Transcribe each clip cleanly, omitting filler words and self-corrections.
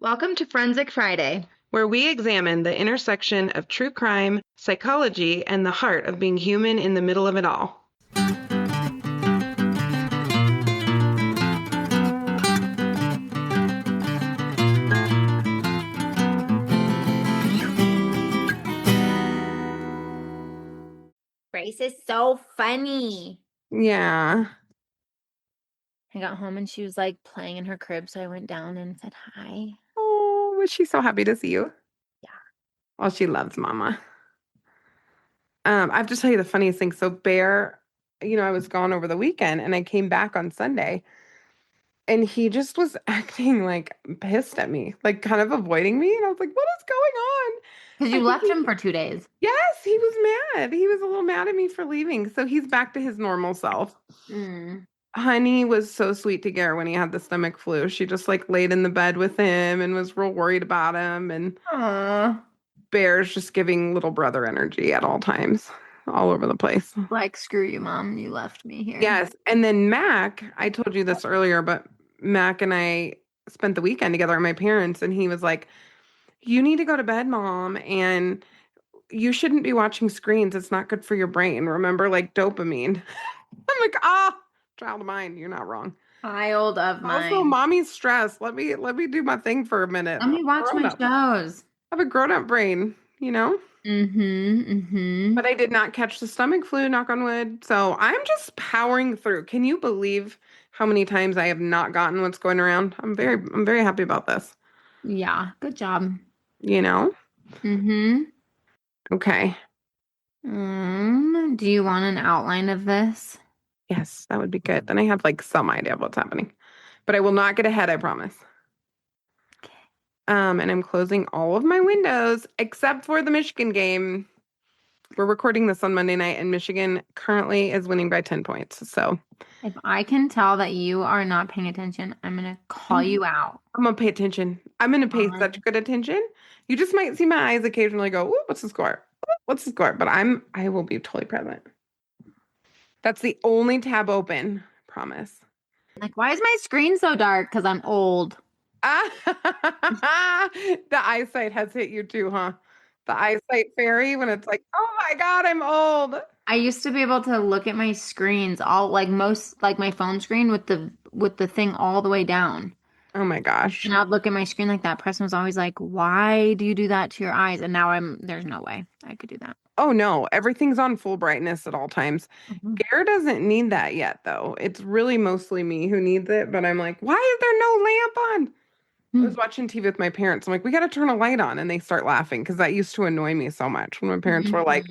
Welcome to Forensic Friday, where we examine the intersection of true crime, psychology, and the heart of being human in the middle of it all. Grace is so funny. Yeah. I got home and she was like playing in her crib, so I went down and said hi. Oh, was she so happy to see you? Yeah. Well, she loves Mama. I have to tell you the funniest thing. So Bear, I was gone over the weekend and I came back on Sunday and he just was acting like pissed at me, like kind of avoiding me. And I was like, what is going on? Because I you think left him for 2 days. Yes, he was mad. He was a little mad at me for leaving. So he's back to his normal self. Honey was so sweet to Gare when he had the stomach flu. She just like laid in the bed with him and was real worried about him. And Aww. Bear's just giving little brother energy at all times, all over the place. Like, screw you, Mom. You left me here. Yes. And then Mac, I told you this earlier, but Mac and I spent the weekend together at my parents, and he was like, you need to go to bed, Mom, and you shouldn't be watching screens. It's not good for your brain. Remember, like dopamine. I'm like, child of mine, you're not wrong. Child of mine. Also, mommy's stressed. Let me do my thing for a minute. Let me watch my shows. I have a grown-up brain, But I did not catch the stomach flu, knock on wood. So I'm just powering through. Can you believe how many times I have not gotten what's going around? I'm very happy about this. Yeah, good job. Okay. Do you want an outline of this? Yes, that would be good. Then I have like some idea of what's happening. But I will not get ahead, I promise. Okay. And I'm closing all of my windows except for the Michigan game. We're recording this on Monday night, and Michigan currently is winning by 10 points. So if I can tell that you are not paying attention, I'm going to call you out. I'm going to pay attention. I'm going to pay such good attention. You just might see my eyes occasionally go, ooh, what's the score? What's the score? But I will be totally present. That's the only tab open. Promise. Like, why is my screen so dark? Because I'm old. The eyesight has hit you too, huh? The eyesight fairy when it's like, oh my God, I'm old. I used to be able to look at my screens all like my phone screen with the thing all the way down. Oh my gosh. And I'd look at my screen like that. Preston was always like, why do you do that to your eyes? And now there's no way I could do that. Oh no, everything's on full brightness at all times. Gare doesn't need that yet though. It's really mostly me who needs it, but I'm like, why is there no lamp on? I was watching TV with my parents. I'm like, we got to turn a light on. And they start laughing because that used to annoy me so much when my parents were like,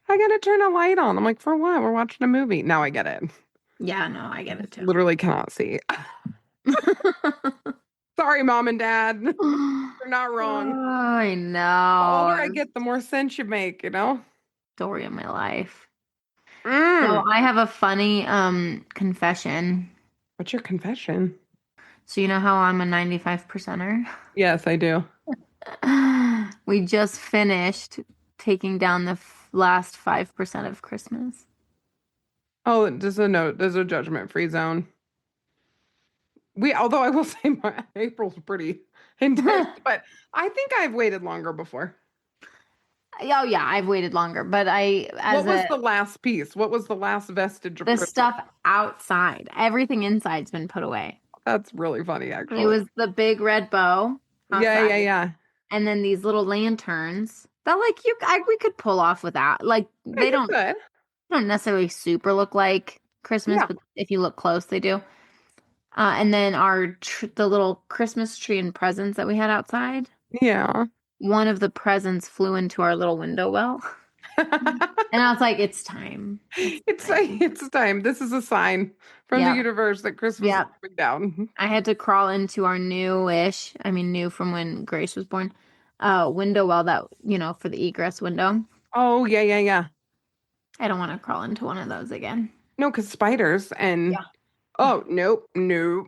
I got to turn a light on. I'm like, for what? We're watching a movie. Now I get it. Yeah, no, I get it too. Literally cannot see. Sorry, Mom and Dad. You're not wrong. Oh, I know. The older I get, the more sense you make, Story of my life. So I have a funny confession. What's your confession? So you know how I'm a 95%er? Yes, I do. We just finished taking down the last 5% of Christmas. Oh, there's a judgment-free zone. Although I will say April's pretty intense, but I think I've waited longer before. Oh yeah, I've waited longer, but what was the last piece? What was the last vestige of the Christmas? stuff outside? Everything inside's been put away. That's really funny, actually. It was the big red bow. Outside. Yeah. And then these little lanterns that we could pull off without. Like they don't necessarily super look like Christmas, but if you look close, they do. And then the little Christmas tree and presents that we had outside. Yeah. One of the presents flew into our little window well. And I was like, it's time. It's time. This is a sign from the universe that Christmas is coming down. I had to crawl into our new from when Grace was born, window well that, for the egress window. Oh, yeah. I don't want to crawl into one of those again. No, because spiders and... Yeah. Oh, nope. No.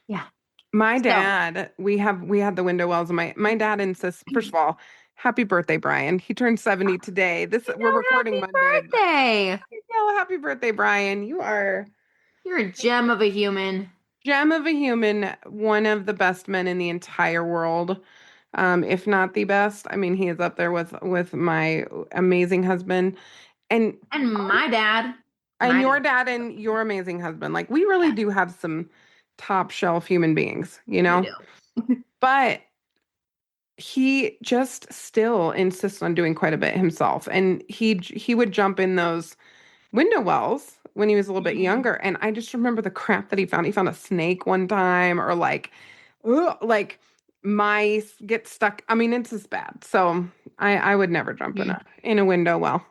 Yeah. My dad, we had the window wells. And my dad insists, first of all, happy birthday, Brian. He turned 70 today. We're recording Monday. Birthday. Happy birthday, Brian. You're a gem of a human. Gem of a human, one of the best men in the entire world, if not the best. I mean, he is up there with my amazing husband and And my dad. your dad and your amazing husband. Like we really do have some top shelf human beings, you know? We do. But he just still insists on doing quite a bit himself. And he would jump in those window wells when he was a little bit younger. And I just remember the crap that he found. He found a snake one time or like mice get stuck. I mean, it's just bad. So I would never jump in a window well.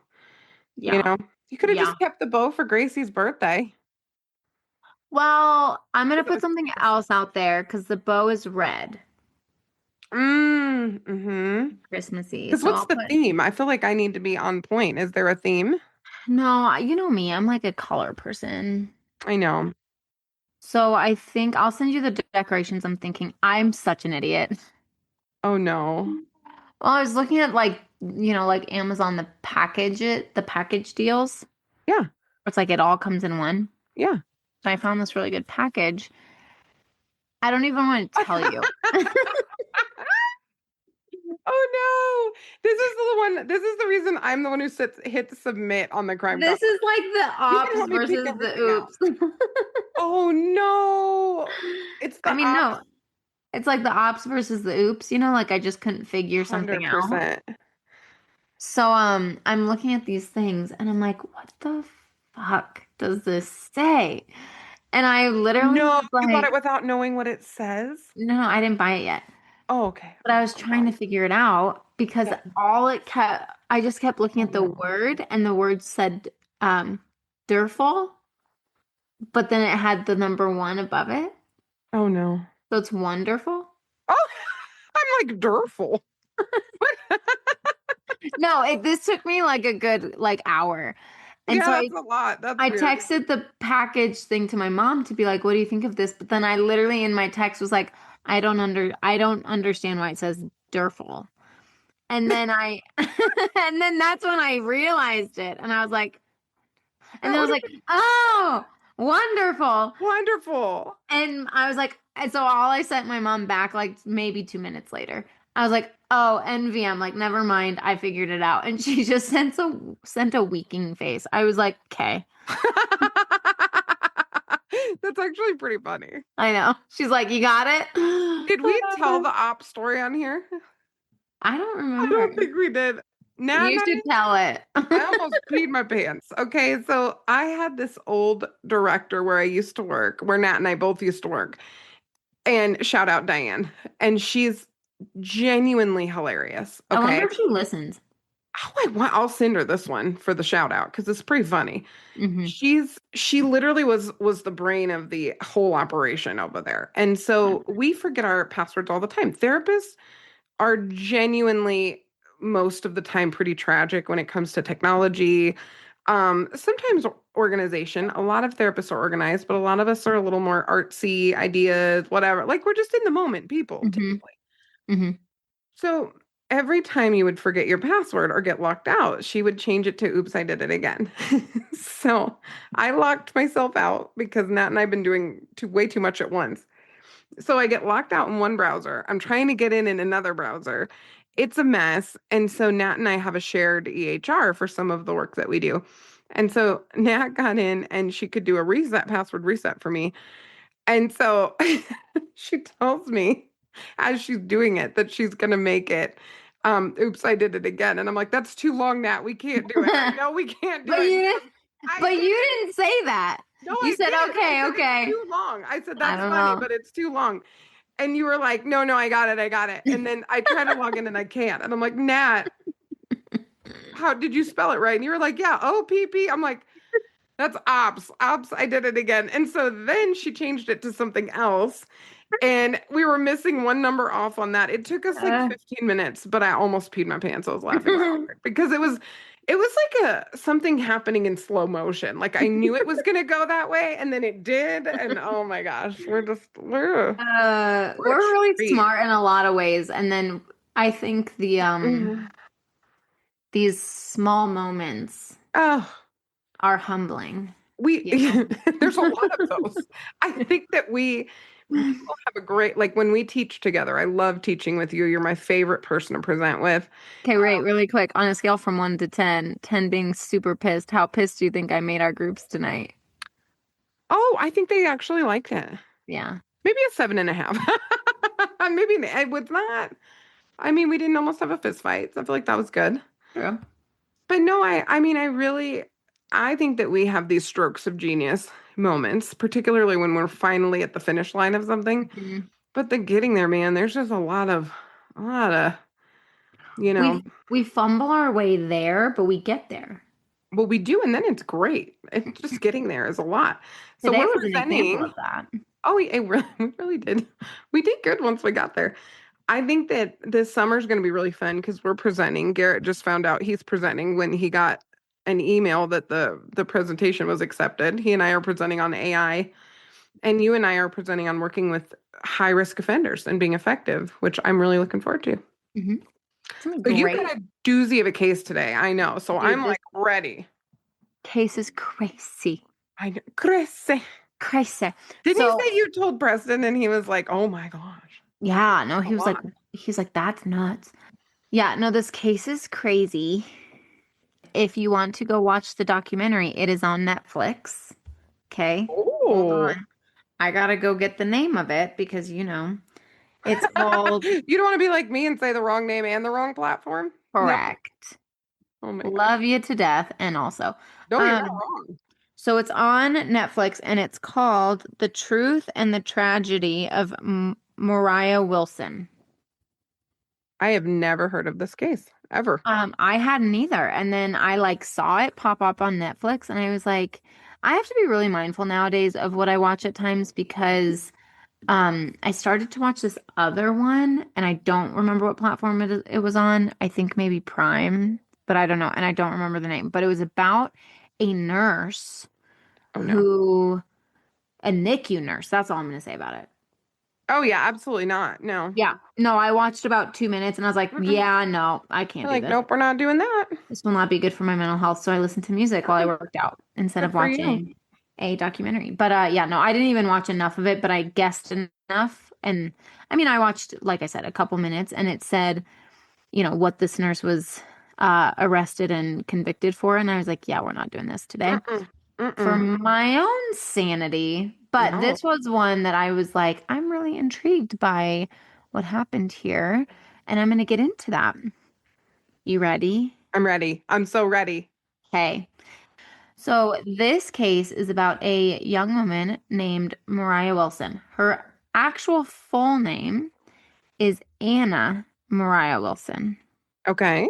Yeah. You know, you could have Yeah. just kept the bow for Gracie's birthday. Well, I'm gonna put something else out there because the bow is red. Mm-hmm. Christmassy. Because So what's the theme? I feel like I need to be on point. Is there a theme? No, you know me. I'm like a color person. I know. So I think I'll send you the decorations. I'm thinking I'm such an idiot. Oh no. Well, I was looking at like Amazon the package deals. Yeah. It's like it all comes in one. Yeah. So I found this really good package. I don't even want to tell you. Oh no. This is the reason I'm the one who hit submit on the crime This drama. is like the ops versus the oops. Oh no. It's the no. It's like the ops versus the oops, like I just couldn't figure something out. 100%. So I'm looking at these things and I'm like, what the fuck does this say? And I literally No, was you got like, it without knowing what it says? no, I didn't buy it yet. Oh, okay. But I was trying to figure it out because I just kept looking at the word and the word said Durful, but then it had the number 1 above it. Oh no. So it's wonderful. Oh, I'm like Durful. No, this took me like a good hour. And yeah, so that's a lot. That's I weird. texted the package thing to my mom to be like, what do you think of this? But then I literally in my text was like, I don't understand why it says Durful. And then and then that's when I realized it. And I was like, and then I was like, oh, wonderful. Wonderful. And I was like, and so all I sent my mom back like maybe 2 minutes later. I was like, oh, envy. I'm like, never mind. I figured it out. And she just sent a weeping face. I was like, okay. That's actually pretty funny. I know. She's like, you got it? Did we tell the op story on here? I don't remember. I don't think we did. You should tell it. I almost peed my pants. Okay, so I had this old director where I used to work, where Nat and I both used to work. And shout out Diane. And she's genuinely hilarious. Okay. I wonder if she listens. Oh, I'll send her this one for the shout out because it's pretty funny. Mm-hmm. She literally was the brain of the whole operation over there. And so we forget our passwords all the time. Therapists are genuinely most of the time pretty tragic when it comes to technology. Sometimes organization. A lot of therapists are organized, but a lot of us are a little more artsy ideas, whatever. Like we're just in the moment people typically. Mm-hmm. So every time you would forget your password or get locked out, she would change it to oops, I did it again. So I locked myself out because Nat and I have been doing way too much at once. So I get locked out in one browser. I'm trying to get in another browser. It's a mess. And so Nat and I have a shared EHR for some of the work that we do. And so Nat got in and she could do a password reset for me. And so she tells me as she's doing it that she's going to make it. Oops, I did it again. And I'm like, that's too long, Nat. We can't do it. I know we can't do it. But you didn't say that. No, you said, okay. It's too long. I said, that's funny, but it's too long. And you were like, no, I got it. And then I try to log in and I can't. And I'm like, Nat, how did you spell it right? And you were like, yeah, OPP. I'm like, that's ops. Ops, I did it again. And so then she changed it to something else. And we were missing one number off on that. It took us like 15 minutes, but I almost peed my pants. I was laughing because it was like something happening in slow motion. Like I knew it was going to go that way and then it did. And oh my gosh, we're really smart in a lot of ways. And then I think these small moments are humbling. there's a lot of those. I think that we will have a great, like when we teach together, I love teaching with you. You're my favorite person to present with. Okay, wait, really quick. On a scale from 1 to 10, 10 being super pissed, how pissed do you think I made our groups tonight? Oh, I think they actually liked it. Yeah. Maybe a 7.5. Maybe it was not. I mean, we didn't almost have a fist fight. So I feel like that was good. True. But no, I mean, I think that we have these strokes of genius moments, particularly when we're finally at the finish line of something. Mhm. But the getting there, man, there's just a lot of, you know. We fumble our way there, but we get there. Well, we do, and then it's great. It's just getting there is a lot. So Today we're was an example presenting. of that. Oh, we really did. We did good once we got there. I think that this summer is going to be really fun because we're presenting. Garrett just found out he's presenting when he got an email that the presentation was accepted. He and I are presenting on AI, and you and I are presenting on working with high risk offenders and being effective, which I'm really looking forward to. Mm-hmm. But you got a doozy of a case today. I know. So Dude, I'm like ready. Case is crazy. I know. Crazy. Crazy. Didn't you say you told Preston and he was like, oh my gosh. Yeah, no, he was like, that's nuts. Yeah, no, this case is crazy. If you want to go watch the documentary, it is on Netflix. Okay. Hold Oh. on. I gotta go get the name of it because it's called. You don't want to be like me and say the wrong name and the wrong platform? Correct. No. Oh my Love you to death, and also. No, you're not wrong. So it's on Netflix, and it's called "The Truth and the Tragedy of Moriah Wilson." I have never heard of this case ever. I hadn't either, and then I saw it pop up on Netflix, and I was like, I have to be really mindful nowadays of what I watch at times because I started to watch this other one, and I don't remember what platform it was on. I think maybe Prime, but I don't know, and I don't remember the name. But it was about a nurse a NICU nurse. That's all I'm going to say about it. Oh yeah, absolutely not. No. Yeah. No, I watched about 2 minutes, and I was like, yeah, no, I can't do this. Nope, we're not doing that. This will not be good for my mental health. So I listened to music while I worked out instead of watching a documentary. But yeah, no, I didn't even watch enough of it, but I guessed enough. And I mean, I watched, like I said, a couple minutes, and it said, what this nurse was arrested and convicted for. And I was like, yeah, we're not doing this today. For my own sanity. But this was one that I was like, I'm really intrigued by what happened here. And I'm going to get into that. You ready? I'm ready. I'm so ready. Okay. So this case is about a young woman named Moriah Wilson. Her actual full name is Anna Moriah Wilson. Okay.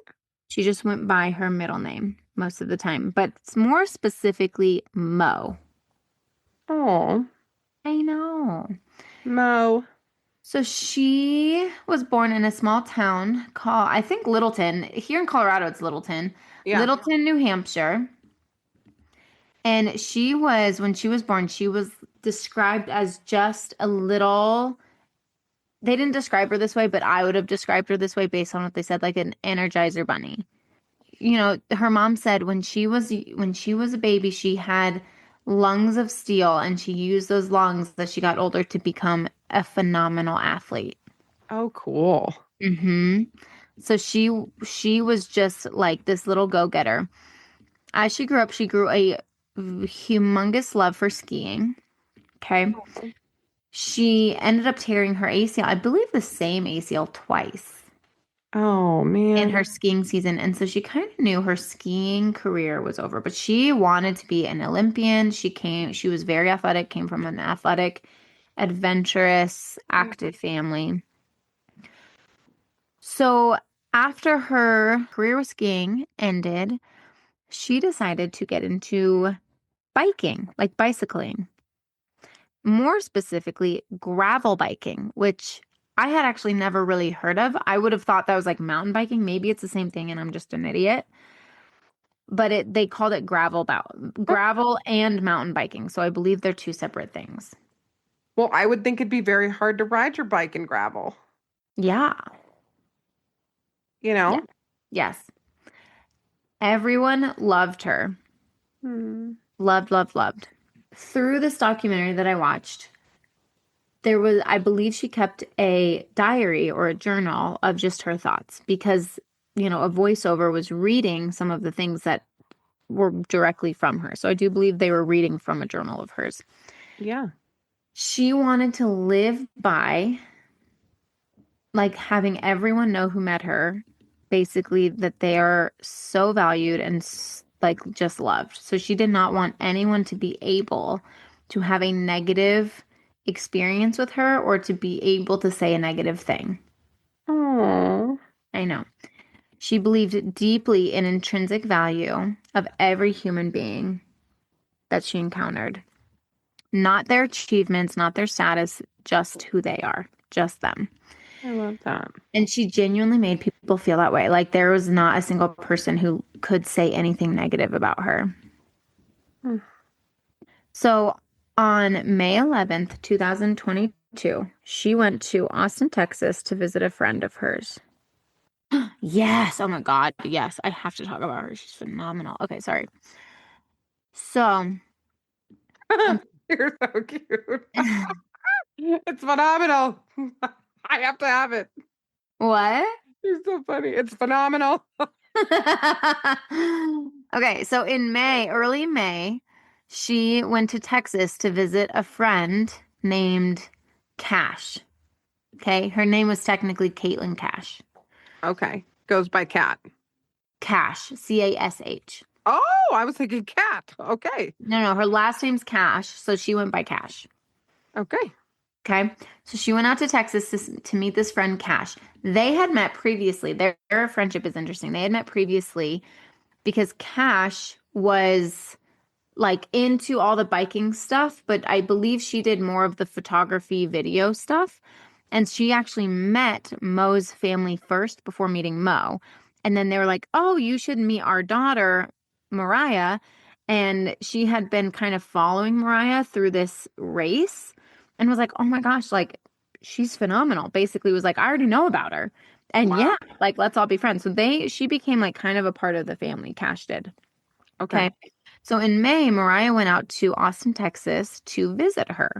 She just went by her middle name most of the time, but it's more specifically Mo. Oh. I know. Mo. So she was born in a small town called, I think, Littleton. Here in Colorado, it's Littleton. Yeah. Littleton, New Hampshire. And when she was born, she was described as just a little, they didn't describe her this way, but I would have described her this way based on what they said, like an Energizer bunny. Her mom said when she was a baby, she had lungs of steel, and she used those lungs as she got older to become a phenomenal athlete. Oh, cool. Mm-hmm. So she was just like this little go-getter. As she grew up, she grew a humongous love for skiing. Okay. She ended up tearing her ACL, I believe the same ACL twice. Oh, man. In her skiing season. And so she kind of knew her skiing career was over, but she wanted to be an Olympian. She was very athletic, came from an athletic, adventurous, active family. So after her career with skiing ended, she decided to get into biking, like bicycling. More specifically, gravel biking, which I had actually never really heard of. I would have thought that was like mountain biking. Maybe it's the same thing and I'm just an idiot. But they called it gravel and mountain biking. So I believe they're two separate things. Well, I would think it'd be very hard to ride your bike in gravel. Yeah. Yeah. Yes. Everyone loved her. Loved, loved, loved. Through this documentary that I watched, I believe she kept a diary or a journal of just her thoughts because, a voiceover was reading some of the things that were directly from her. So I do believe they were reading from a journal of hers. Yeah. She wanted to live by, like, having everyone know who met her, basically, that they are so valued and, like, just loved. So she did not want anyone to be able to have a negative experience with her or to be able to say a negative thing. Oh. I know. She believed deeply in intrinsic value of every human being that she encountered. Not their achievements, not their status, just who they are, just them. I love that. And she genuinely made people feel that way. Like there was not a single person who could say anything negative about her. So on May 11th, 2022, she went to Austin, Texas to visit a friend of hers. Yes. Oh my God. Yes. I have to talk about her. She's phenomenal. Okay. Sorry. So. You're so cute. It's phenomenal. I have to have it. What? You're so funny. It's phenomenal. Okay, so in early May, she went to Texas to visit a friend named Cash. Okay, her name was technically Kaitlin Cash. Okay, goes by cat. Cash, Cash. Oh, I was thinking cat. Okay. No, her last name's Cash, so she went by Cash. Okay. Okay, so she went out to Texas to meet this friend Cash. They had met previously. Their friendship is interesting. They had met previously because Cash was like into all the biking stuff, but I believe she did more of the photography video stuff. And she actually met Mo's family first before meeting Mo. And then they were like, oh, you should meet our daughter, Moriah. And she had been kind of following Moriah through this race and was like, oh my gosh, like she's phenomenal. Basically was like, I already know about her. And yeah, like let's all be friends. So she became like kind of a part of the family, Cash did. Okay. So in May, Moriah went out to Austin, Texas to visit her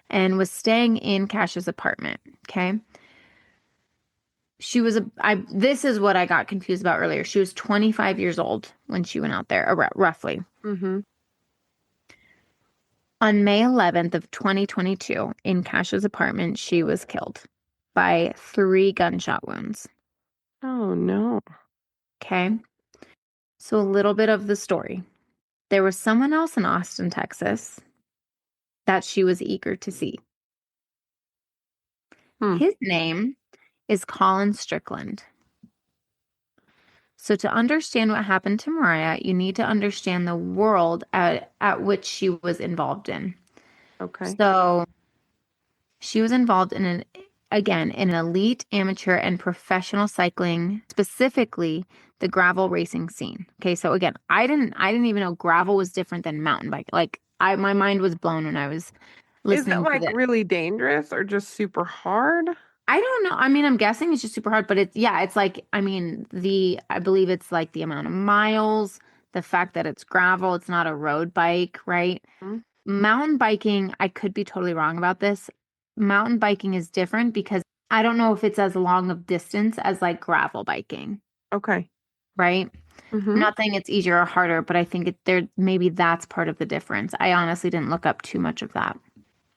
and was staying in Cash's apartment. Okay. She was this is what I got confused about earlier. She was 25 years old when she went out there, roughly. Mm-hmm. On May 11th of 2022, in Cash's apartment, she was killed by 3 gunshot wounds. Oh, no. Okay. So a little bit of the story. There was someone else in Austin, Texas that she was eager to see. His name is Colin Strickland. So to understand what happened to Moriah, you need to understand the world at which she was involved in. Okay. So she was involved in an elite amateur and professional cycling, specifically the gravel racing scene. Okay, so again, I didn't even know gravel was different than mountain bike. Like my mind was blown when I was listening. Is it like really dangerous or just super hard? I don't know. I mean, I'm guessing it's just super hard, but it's like, I mean, I believe it's like the amount of miles, the fact that it's gravel, it's not a road bike, right? Mm-hmm. Mountain biking, I could be totally wrong about this. Mountain biking is different because I don't know if it's as long of distance as like gravel biking. Okay. Right? Mm-hmm. I'm not saying it's easier or harder, but I think maybe that's part of the difference. I honestly didn't look up too much of that.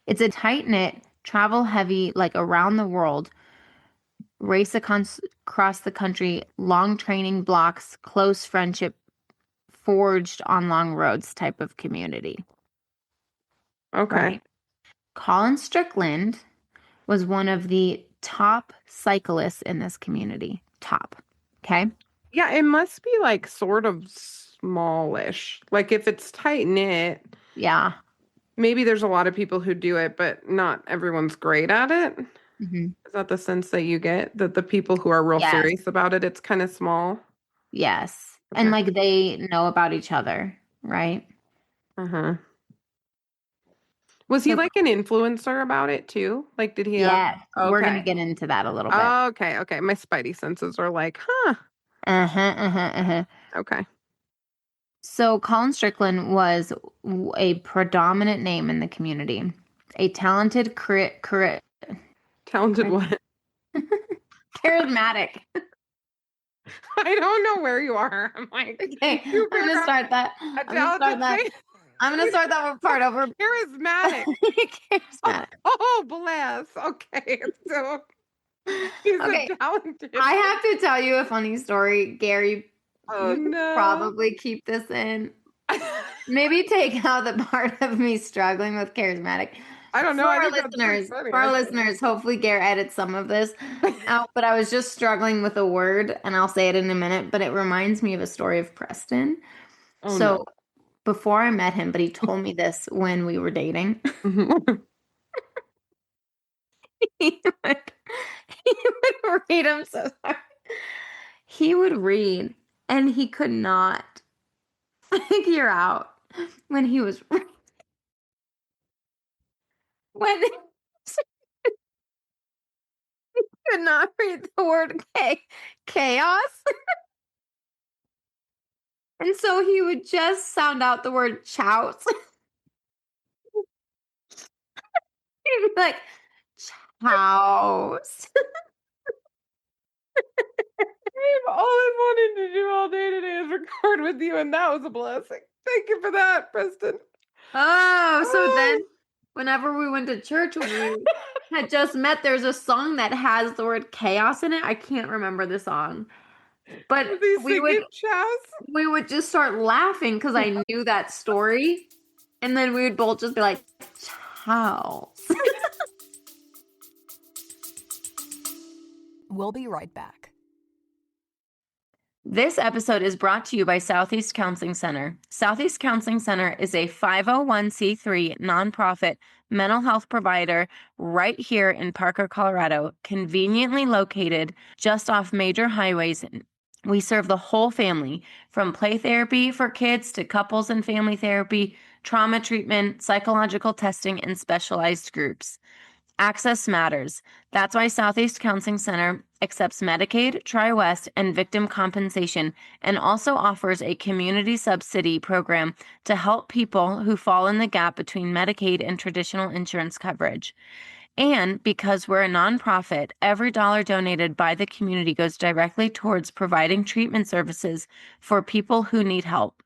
It's a tight-knit, travel heavy, like around the world, race across the country, long training blocks, close friendship forged on long roads type of community. Okay. Right? Colin Strickland was one of the top cyclists in this community. Top. Okay. Yeah, it must be like sort of smallish. Like if it's tight knit. Yeah. Maybe there's a lot of people who do it, but not everyone's great at it. Mm-hmm. Is that the sense that you get? That the people who are real serious about it, it's kind of small? Yes. Okay. And like they know about each other, right? Uh-huh. Was he like an influencer about it too? Like did he Yeah, have... we're gonna get into that a little bit. Okay. My spidey senses are like, huh. Uh-huh. Okay. So Colin Strickland was a predominant name in the community. A talented, Talented what? charismatic. I don't know where you are. I'm like, Okay, I'm gonna start that. A talented I'm gonna start that part over. Charismatic. Charismatic. Oh, bless. Okay. So he's Okay. a talented. I have to tell you a funny story, Gary. Oh, no. Probably keep this in. Maybe take out the part of me struggling with charismatic. I don't know. For our listeners, hopefully Gare edits some of this out, but I was just struggling with a word, and I'll say it in a minute, but it reminds me of a story of Preston. Oh, no. Before I met him, but he told me this when we were dating. he would read, I'm so sorry. He would read, and he could not figure out when he was when he could not read the word chaos. And so he would just sound out the word chouse. He'd be like, chouse. All I wanted to do all day today is record with you, and that was a blessing. Thank you for that, Preston. Oh, so then whenever we went to church, when we had just met, there's a song that has the word chaos in it. I can't remember the song. But we would just start laughing because I knew that story. And then we would both just be like, chouse. We'll be right back. This episode is brought to you by Southeast Counseling Center. Southeast Counseling Center is a 501c3 nonprofit mental health provider right here in Parker, Colorado, conveniently located just off major highways. We serve the whole family, from play therapy for kids to couples and family therapy, trauma treatment, psychological testing, and specialized groups. Access matters. That's why Southeast Counseling Center accepts Medicaid, TriWest, and victim compensation, and also offers a community subsidy program to help people who fall in the gap between Medicaid and traditional insurance coverage. And because we're a nonprofit, every dollar donated by the community goes directly towards providing treatment services for people who need help.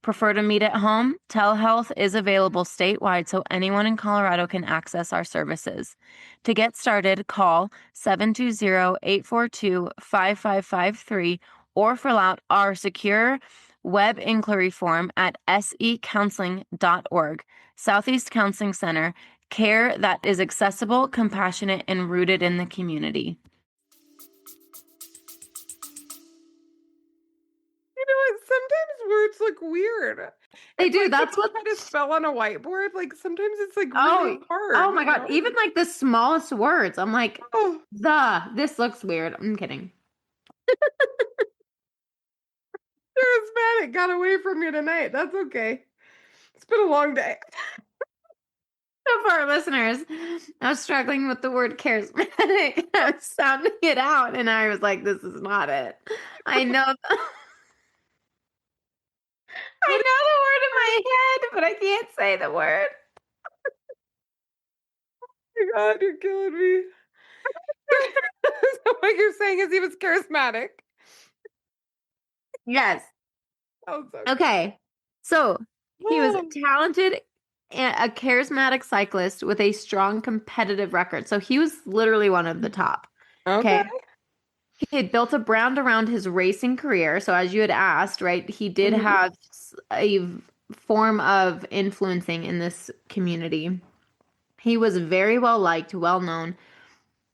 Prefer to meet at home? Telehealth is available statewide, so anyone in Colorado can access our services. To get started, call 720-842-5553 or fill out our secure web inquiry form at secounseling.org. Southeast Counseling Center, care that is accessible, compassionate, and rooted in the community. Sometimes words look weird. They do. That's what I try to spell on a whiteboard. Like sometimes it's like really hard. Oh my God. Even like the smallest words. I'm like, this looks weird. I'm kidding. Charismatic got away from you tonight. That's okay. It's been a long day. So for our listeners, I was struggling with the word charismatic. I was sounding it out, and I was like, this is not it. I know I know the word in my head, but I can't say the word. Oh my God, you're killing me. So what you're saying is he was charismatic. Yes. Oh, so okay. So he was talented, a charismatic cyclist with a strong competitive record. So he was literally one of the top. Okay. He had built a brand around his racing career. So as you had asked, right, he did have a form of influencing in this community. He was very well liked, well known,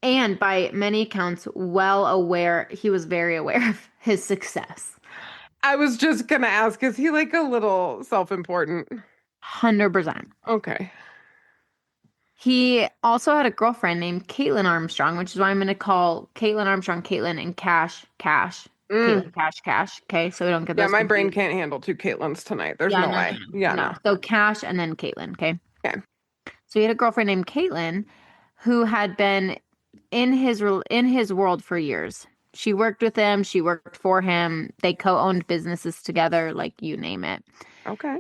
and by many accounts, he was very aware of his success. I was just going to ask, is he like a little self-important? 100%. Okay. He also had a girlfriend named Kaitlin Armstrong, which is why I'm going to call Kaitlin Armstrong Kaitlin and Cash. Kaitlin Cash. Okay, so we don't get those. Yeah, my brain can't handle two Kaitlins tonight. There's no way. No. So Cash and then Kaitlin. Okay. Okay. So he had a girlfriend named Kaitlin, who had been in his world for years. She worked with him. She worked for him. They co-owned businesses together, like you name it. Okay.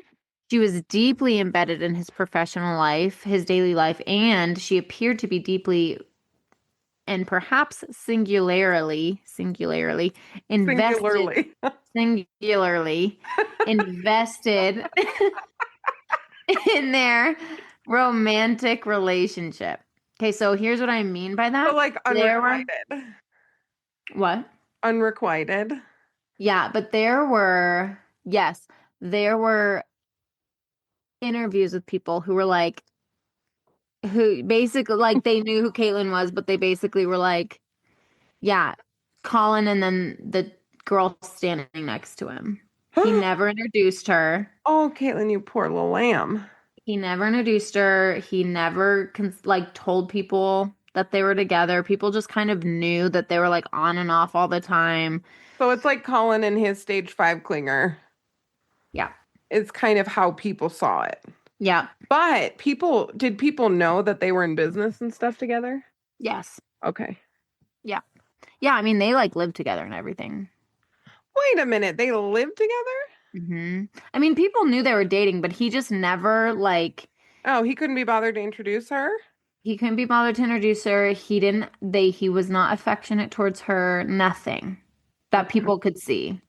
She was deeply embedded in his professional life, his daily life, and she appeared to be deeply and perhaps singularly invested, Singularly. singularly invested in their romantic relationship. Okay, so here's what I mean by that. So like unrequited. What? Unrequited. Yeah, but there were interviews with people who were like, who basically like they knew who Kaitlin was, but they basically were like, yeah, Colin and then the girl standing next to him. He never introduced her. Oh, Kaitlin, you poor little lamb. He never introduced her. He never like told people that they were together. People just kind of knew that they were like on and off all the time. So it's like Colin and his stage 5 clinger. Yeah. It's kind of how people saw it. Yeah. But did people know that they were in business and stuff together? Yes. Okay. Yeah. Yeah, I mean, they like lived together and everything. Wait a minute, they lived together? I mean, people knew they were dating, but he just never like. Oh, he couldn't be bothered to introduce her? He couldn't be bothered to introduce her. He was not affectionate towards her, nothing that people could see.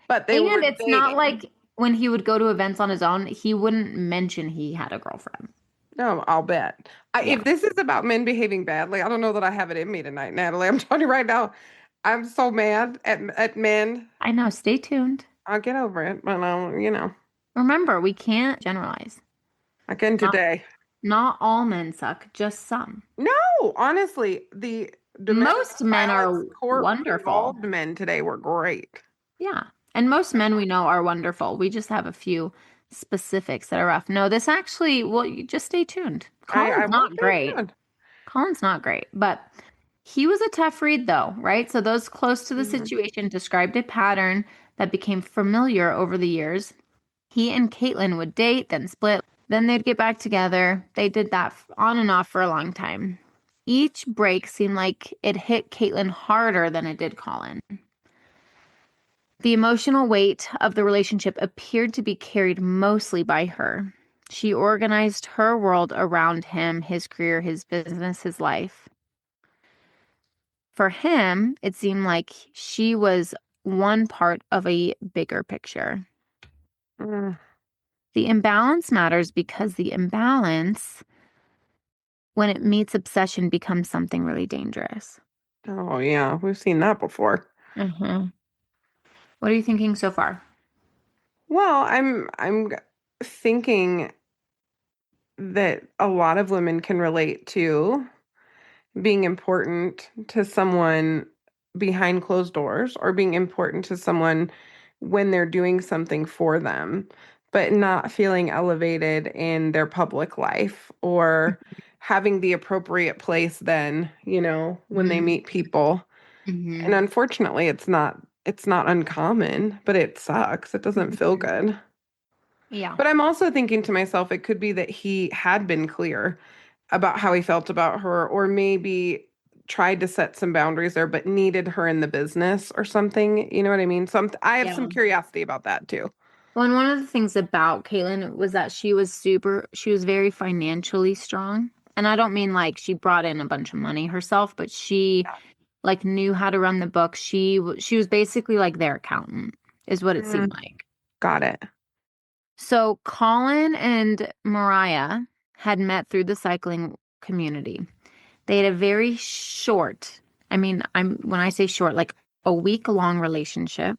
But they were it's dating. not like when he would go to events on his own, he wouldn't mention he had a girlfriend. No, I'll bet. If this is about men behaving badly, I don't know that I have it in me tonight, Natalie. I'm telling you right now, I'm so mad at men. I know. Stay tuned. I'll get over it, but Remember, we can't generalize. Again today. Not all men suck, just some. No, honestly, the most men are wonderful. All the men today were great. Yeah, and most men we know are wonderful. We just have a few specifics that are rough. No, this actually, well, you just stay tuned. Colin's not great. Colin's not great, but he was a tough read though, right? So those close to the situation described a pattern that became familiar over the years. He and Kaitlin would date, then split, then they'd get back together. They did that on and off for a long time. Each break seemed like it hit Kaitlin harder than it did Colin. The emotional weight of the relationship appeared to be carried mostly by her. She organized her world around him, his career, his business, his life. For him, it seemed like she was one part of a bigger picture. The imbalance matters because the imbalance, when it meets obsession, becomes something really dangerous. Oh, yeah. We've seen that before. What are you thinking so far? Well, I'm thinking that a lot of women can relate to being important to someone behind closed doors or being important to someone when they're doing something for them, but not feeling elevated in their public life or having the appropriate place then, when they meet people. And unfortunately, it's not uncommon, but it sucks. It doesn't feel good. Yeah. But I'm also thinking to myself, it could be that he had been clear about how he felt about her, or maybe tried to set some boundaries there, but needed her in the business or something. You know what I mean? So I have some curiosity about that too. Well, and one of the things about Kaitlin was that she was very financially strong. And I don't mean like she brought in a bunch of money herself, but she like knew how to run the book. She was basically like their accountant is what it seemed like. Got it. So Colin and Moriah had met through the cycling community. They had a very short, when I say short, like a week-long relationship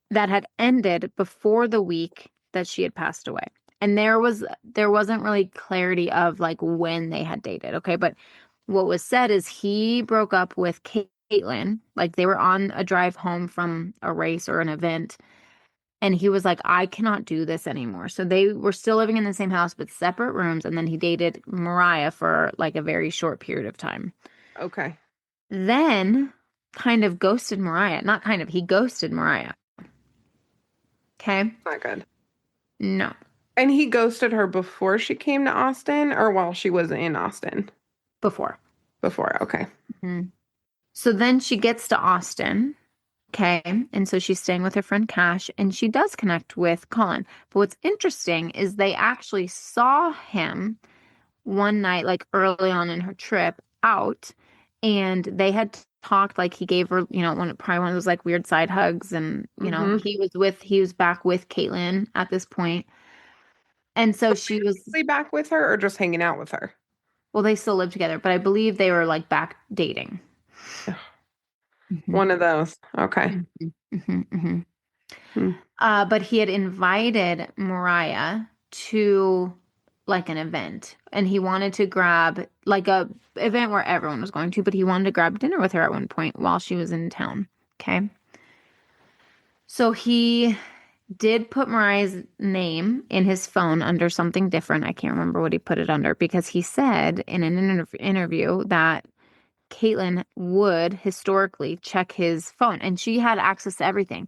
that had ended before the week that she had passed away. And there wasn't really clarity of like when they had dated, okay? But what was said is he broke up with Kaitlin, like they were on a drive home from a race or an event, and he was like, I cannot do this anymore. So they were still living in the same house, but separate rooms. And then he dated Moriah for like a very short period of time. Okay. Then kind of ghosted Moriah. Not kind of, he ghosted Moriah. Okay. Not good. No. And he ghosted her before she came to Austin or while she was in Austin? Before. Before. Okay. So then she gets to Austin. Okay. And so she's staying with her friend Cash, and she does connect with Colin. But what's interesting is they actually saw him one night, like early on in her trip out, and they had talked, like he gave her, probably one of those like weird side hugs, and he was back with Kaitlin at this point. And so she was back with her or just hanging out with her? Well, they still live together, but I believe they were like back dating. One of those. Okay. But he had invited Moriah to like an event, and he wanted to grab like a event where everyone was going to, but he wanted to grab dinner with her at one point while she was in town. Okay. So he did put Mariah's name in his phone under something different. I can't remember what he put it under, because he said in an interview that Kaitlin would historically check his phone, and she had access to everything.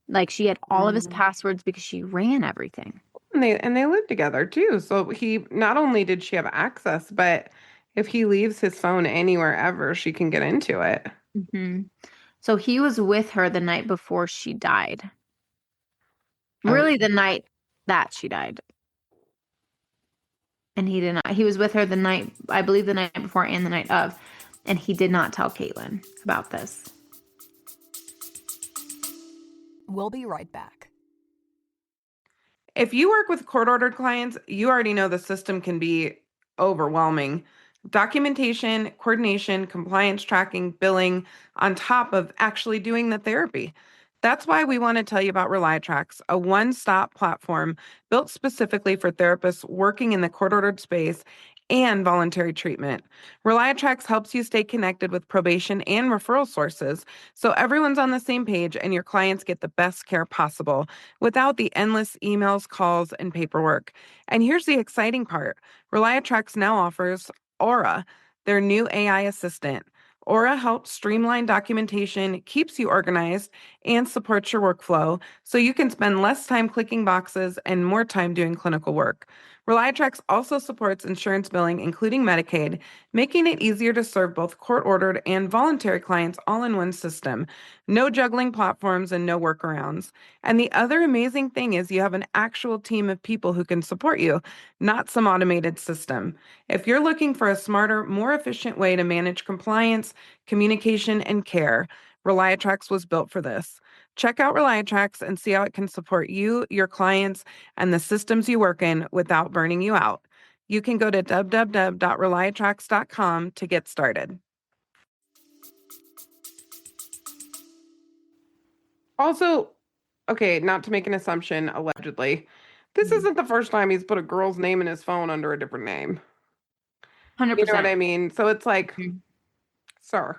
Like she had all of his passwords because she ran everything. And they live together too. So he not only did she have access, but if he leaves his phone anywhere ever, she can get into it. So he was with her the night before she died. Really, the night that she died. And he did not. He was with her the night, I believe the night before and the night of. And he did not tell Kaitlin about this. We'll be right back. If you work with court-ordered clients, you already know the system can be overwhelming. Documentation, coordination, compliance tracking, billing, on top of actually doing the therapy. That's why we want to tell you about Reliatrax, a one-stop platform built specifically for therapists working in the court-ordered space and voluntary treatment. Reliatrax helps you stay connected with probation and referral sources so everyone's on the same page and your clients get the best care possible without the endless emails, calls, and paperwork. And here's the exciting part. Reliatrax now offers Aura, their new AI assistant. Aura helps streamline documentation, keeps you organized, and supports your workflow so you can spend less time clicking boxes and more time doing clinical work. Reliatrax also supports insurance billing, including Medicaid, making it easier to serve both court-ordered and voluntary clients all in one system. No juggling platforms and no workarounds. And the other amazing thing is you have an actual team of people who can support you, not some automated system. If you're looking for a smarter, more efficient way to manage compliance, communication, and care, Reliatrax was built for this. Check out Reliatrax and see how it can support you, your clients, and the systems you work in without burning you out. You can go to www.reliatrax.com to get started. Also, okay, not to make an assumption, allegedly, this isn't the first time he's put a girl's name in his phone under a different name. 100%. You know what I mean? So it's like, sir.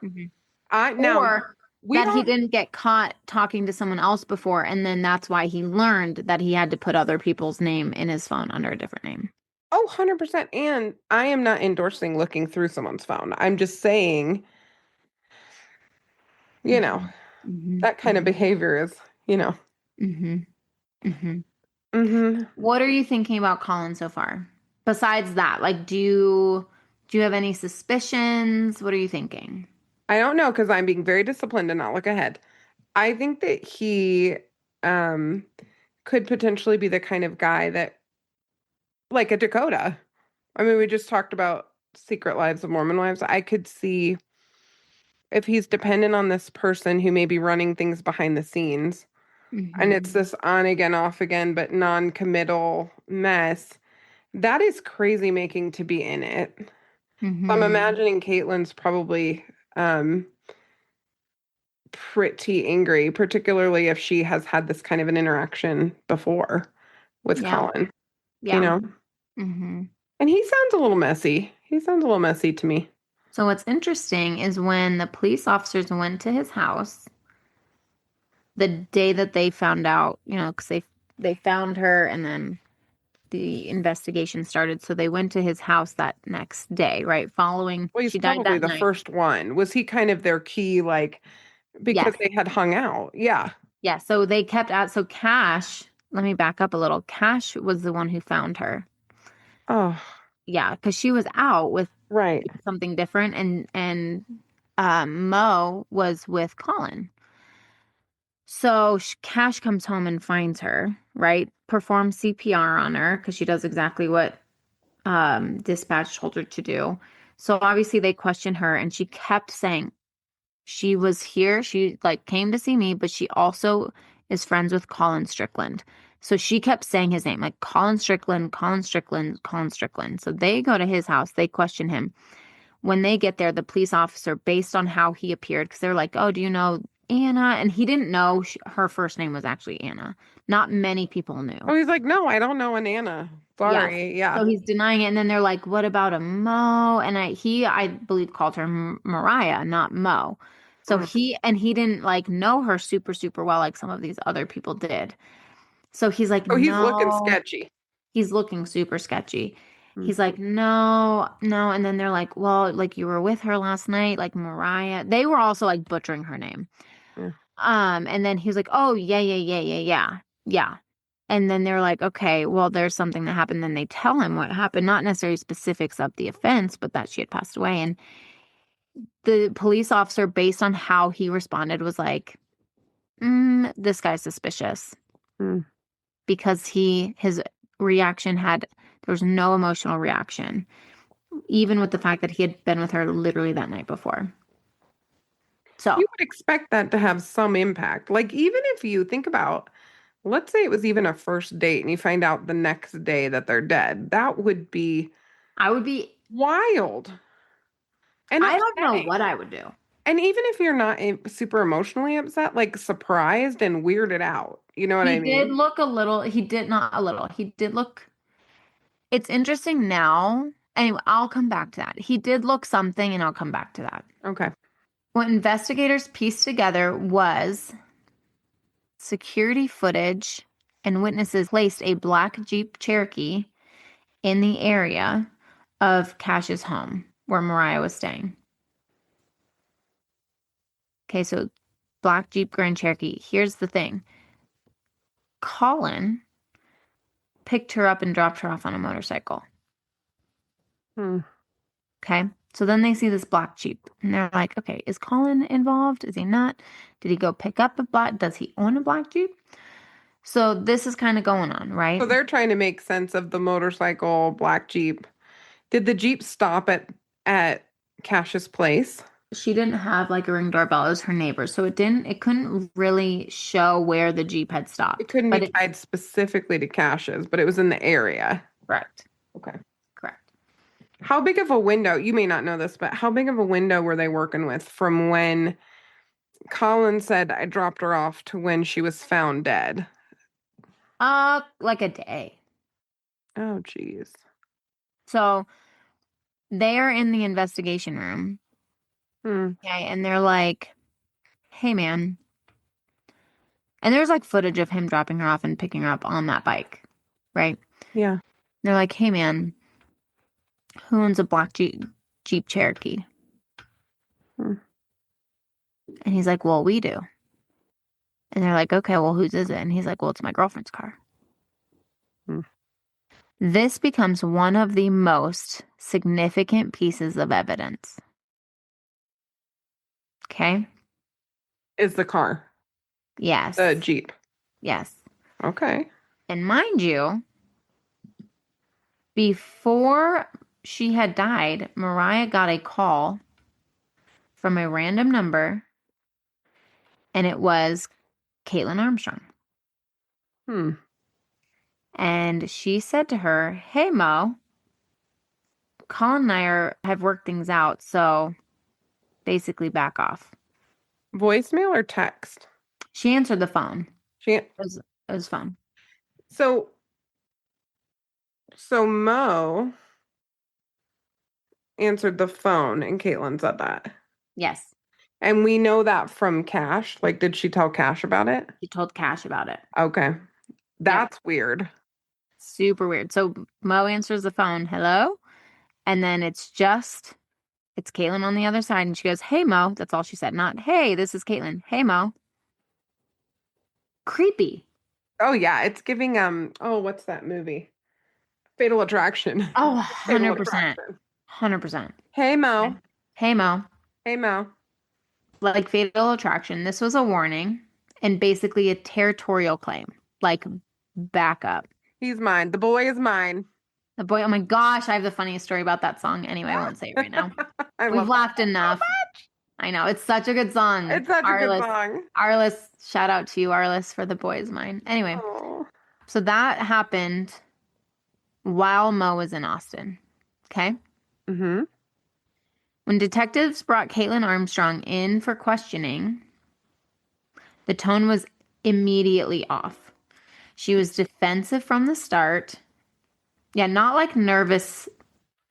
Or that he didn't get caught talking to someone else before, and then that's why he learned that he had to put other people's name in his phone under a different name. Oh, 100%. And I am not endorsing looking through someone's phone. I'm just saying, that kind of behavior is, What are you thinking about Colin so far? Besides that, like, do you have any suspicions? What are you thinking? I don't know, because I'm being very disciplined and not look ahead. I think that he could potentially be the kind of guy that, like a Dakota. I mean, we just talked about Secret Lives of Mormon Wives. I could see if he's dependent on this person who may be running things behind the scenes, and it's this on again, off again, but non-committal mess. That is crazy making to be in it. So I'm imagining Kaitlin's probably pretty angry, particularly if she has had this kind of an interaction before with Colin. And he sounds a little messy. He sounds a little messy to me. So what's interesting is when the police officers went to his house the day that they found out, because they found her and then the investigation started. So they went to his house that next day, right? Following, well, he's she died probably that the night. first one. Was he kind of their key, because they had hung out? Yeah. Yeah. So they kept at. So Cash, let me back up a little. Cash was the one who found her. Oh. Yeah, because she was out with right something different, and Mo was with Colin. So Cash comes home and finds her, right? Performs CPR on her because she does exactly what dispatch told her to do. So obviously they questioned her and she kept saying she was here. She like came to see me, but she also is friends with Colin Strickland. So she kept saying his name, like Colin Strickland, Colin Strickland, Colin Strickland. So they go to his house. They question him. When they get there, the police officer, based on how he appeared, because they're like, oh, do you know Anna? And he didn't know her first name was actually Anna. Not many people knew. Oh, he's like, no, I don't know an Anna. Sorry. Yeah. So he's denying it. And then they're like, what about a Mo? And I believe called her Moriah, not Mo. So he didn't like know her super, super well like some of these other people did. So he's like, Oh, he's no. looking sketchy. He's looking super sketchy. Mm. He's like, no, no. And then they're like, well, like you were with her last night, like Moriah. They were also like butchering her name. Yeah. And then he was like, oh, yeah. And then they're like, okay, well, there's something that happened. Then they tell him what happened, not necessarily specifics of the offense, but that she had passed away. And the police officer, based on how he responded, was like, this guy's suspicious. Mm. Because his reaction there was no emotional reaction, even with the fact that he had been with her literally that night before. So you would expect that to have some impact. Like, even if you think about, let's say it was even a first date and you find out the next day that they're dead, that would be I would be wild. And I don't know what I would do. And even if you're not super emotionally upset, like surprised and weirded out, you know what I mean? He did look it's interesting now. Anyway, I'll come back to that. He did look something, and I'll come back to that. Okay. What investigators pieced together was security footage and witnesses placed a black Jeep Cherokee in the area of Cash's home where Moriah was staying. Okay, so black Jeep Grand Cherokee. Here's the thing. Colin picked her up and dropped her off on a motorcycle. Okay, so then they see this black Jeep and they're like, okay, is Colin involved? Is he not? Did he go pick up a black? Does he own a black Jeep? So this is kind of going on, right? So they're trying to make sense of the motorcycle, black Jeep. Did the Jeep stop at Cash's place? She didn't have like a ring doorbell. It was her neighbor. So it couldn't really show where the Jeep had stopped. It couldn't be tied specifically to Cash's, but it was in the area. Correct. Okay. Correct. How big of a window, you may not know this, but how big of a window were they working with from when Colin said I dropped her off to when she was found dead? Like a day. Oh, geez. So they're in the investigation room. Okay, and they're like, hey, man. And there's like footage of him dropping her off and picking her up on that bike, right? Yeah. They're like, hey, man, who owns a black Jeep Cherokee? And he's like, well, we do. And they're like, okay, well, whose is it? And he's like, well, it's my girlfriend's car. This becomes one of the most significant pieces of evidence. Okay? Is the car? Yes. The Jeep? Yes. Okay. And mind you, before she had died, Moriah got a call from a random number, and it was Kaitlin Armstrong. And she said to her, hey, Mo, Colin and I have worked things out, so basically back off. Voicemail or text? She answered the phone. It was fun. So Mo answered the phone and Kaitlin said that. Yes. And we know that from Cash. Like, did she tell Cash about it? She told Cash about it. Okay. That's weird. Super weird. So Mo answers the phone, hello? And then it's Kaitlin on the other side. And she goes, hey, Mo. That's all she said. Not, hey, this is Kaitlin. Hey, Mo. Creepy. Oh, yeah. It's giving, what's that movie? Fatal Attraction. Oh, 100%. 100%. Hey, Mo. Hey, Mo. Hey, Mo. Like Fatal Attraction, this was a warning and basically a territorial claim. Like, back up. He's mine. The boy is mine. The boy, oh my gosh, I have the funniest story about that song. Anyway, I won't say it right now. We've laughed enough. I know. It's such a good song. It's such a good song. Arliss, shout out to you, Arliss, for The Boy Is Mine. Anyway, so that happened while Mo was in Austin. Okay? Mm-hmm. When detectives brought Kaitlin Armstrong in for questioning, the tone was immediately off. She was defensive from the start. Yeah, not like nervous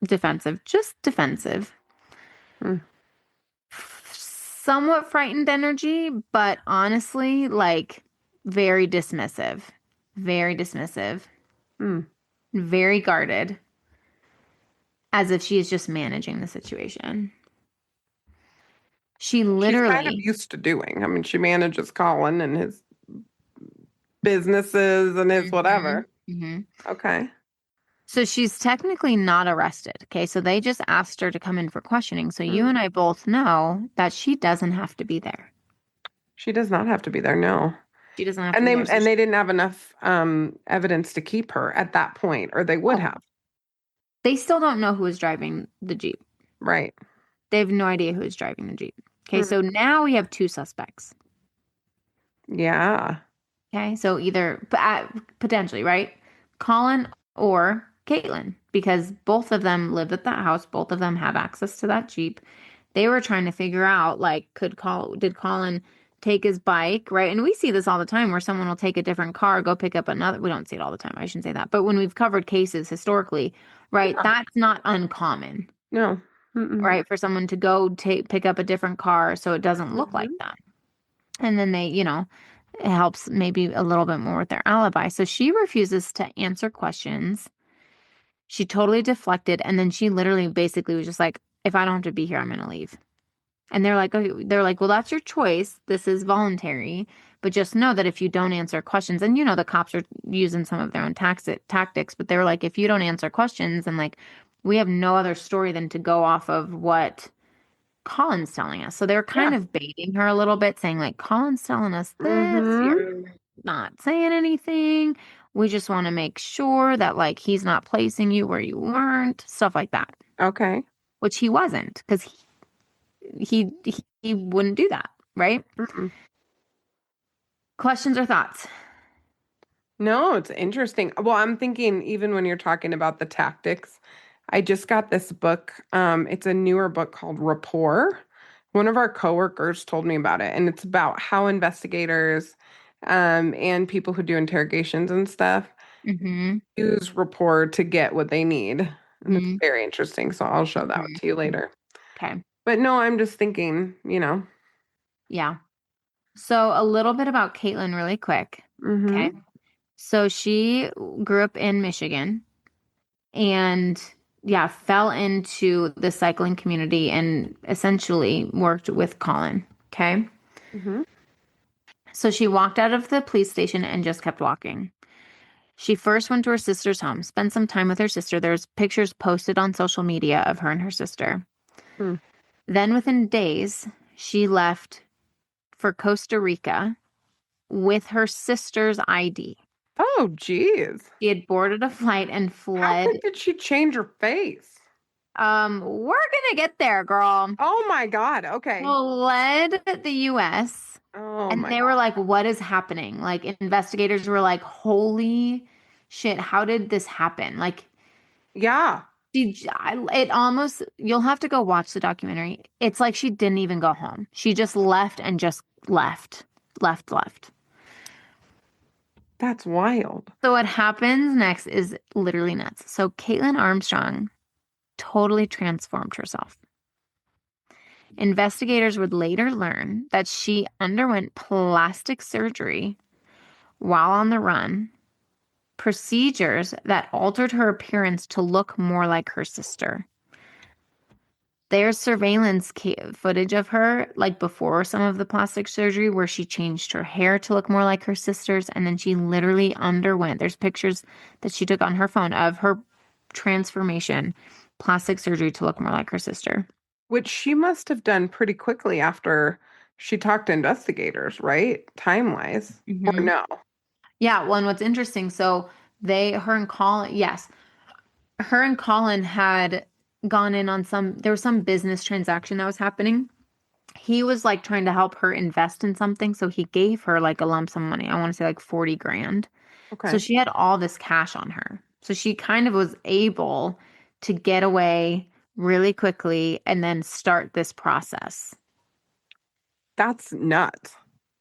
defensive, just defensive. Somewhat frightened energy, but honestly, like very dismissive. Very dismissive. Very guarded. As if she is just managing the situation. She's kind of used to doing. I mean, she manages Colin and his businesses and his whatever. Okay. So she's technically not arrested. Okay. So they just asked her to come in for questioning. So you and I both know that she doesn't have to be there. She does not have to be there. No. She doesn't have to be there. And they didn't have enough evidence to keep her at that point, or they would have. They still don't know who was driving the Jeep. Right. They have no idea who is driving the Jeep. Okay. So now we have 2 suspects. Yeah. Okay. So either potentially, right? Colin or Kaitlin, because both of them lived at that house. Both of them have access to that Jeep. They were trying to figure out, like, did Colin take his bike, right? And we see this all the time where someone will take a different car, go pick up another. We don't see it all the time. I shouldn't say that. But when we've covered cases historically, right, that's not uncommon. No. Right? For someone to go pick up a different car so it doesn't look like that. And then they, it helps maybe a little bit more with their alibi. So she refuses to answer questions. She totally deflected. And then she literally basically was just like, if I don't have to be here, I'm going to leave. And they're like, well, that's your choice. This is voluntary. But just know that if you don't answer questions, and the cops are using some of their own tactics, but they were like, if you don't answer questions, and like, we have no other story than to go off of what Colin's telling us. So they're kind of baiting her a little bit, saying like, Colin's telling us this, you're not saying anything. We just want to make sure that like he's not placing you where you weren't, stuff like that. Okay. Which he wasn't, because he wouldn't do that, right? Questions or thoughts? No, it's interesting. Well, I'm thinking even when you're talking about the tactics, I just got this book. It's a newer book called Rapport. One of our coworkers told me about it, and it's about how investigators and people who do interrogations and stuff use rapport to get what they need. And it's very interesting. So I'll show that to you later. Okay. But no, I'm just thinking, Yeah. So a little bit about Kaitlin really quick. Okay. So she grew up in Michigan and fell into the cycling community and essentially worked with Colin. Okay. So she walked out of the police station and just kept walking. She first went to her sister's home, spent some time with her sister. There's pictures posted on social media of her and her sister. Then within days, she left for Costa Rica with her sister's ID. Oh, geez. She had boarded a flight and fled. How quick did she change her face? We're gonna get there, girl. Oh my God. Okay. Fled the U.S. and they were like, what is happening? Like, investigators were like, holy shit, how did this happen? Like, yeah. It almost, you'll have to go watch the documentary. It's like she didn't even go home. She just left and just left. That's wild. So what happens next is literally nuts. So Kaitlin Armstrong totally transformed herself. Investigators would later learn that she underwent plastic surgery while on the run, procedures that altered her appearance to look more like her sister. There's surveillance footage of her, like before some of the plastic surgery, where she changed her hair to look more like her sister's, and then she literally underwent, there's pictures that she took on her phone of her transformation, plastic surgery to look more like her sister. Which she must have done pretty quickly after she talked to investigators, right? Time-wise. Or Mhm. no? Yeah, well, and what's interesting, so her and Colin, yes, her and Colin had gone in on there was some business transaction that was happening. He was like trying to help her invest in something, so he gave her like a lump sum of money. I want to say like 40 grand. So Okay. she had all this cash on her. So she kind of was able to get away really quickly and then start this process. That's nuts.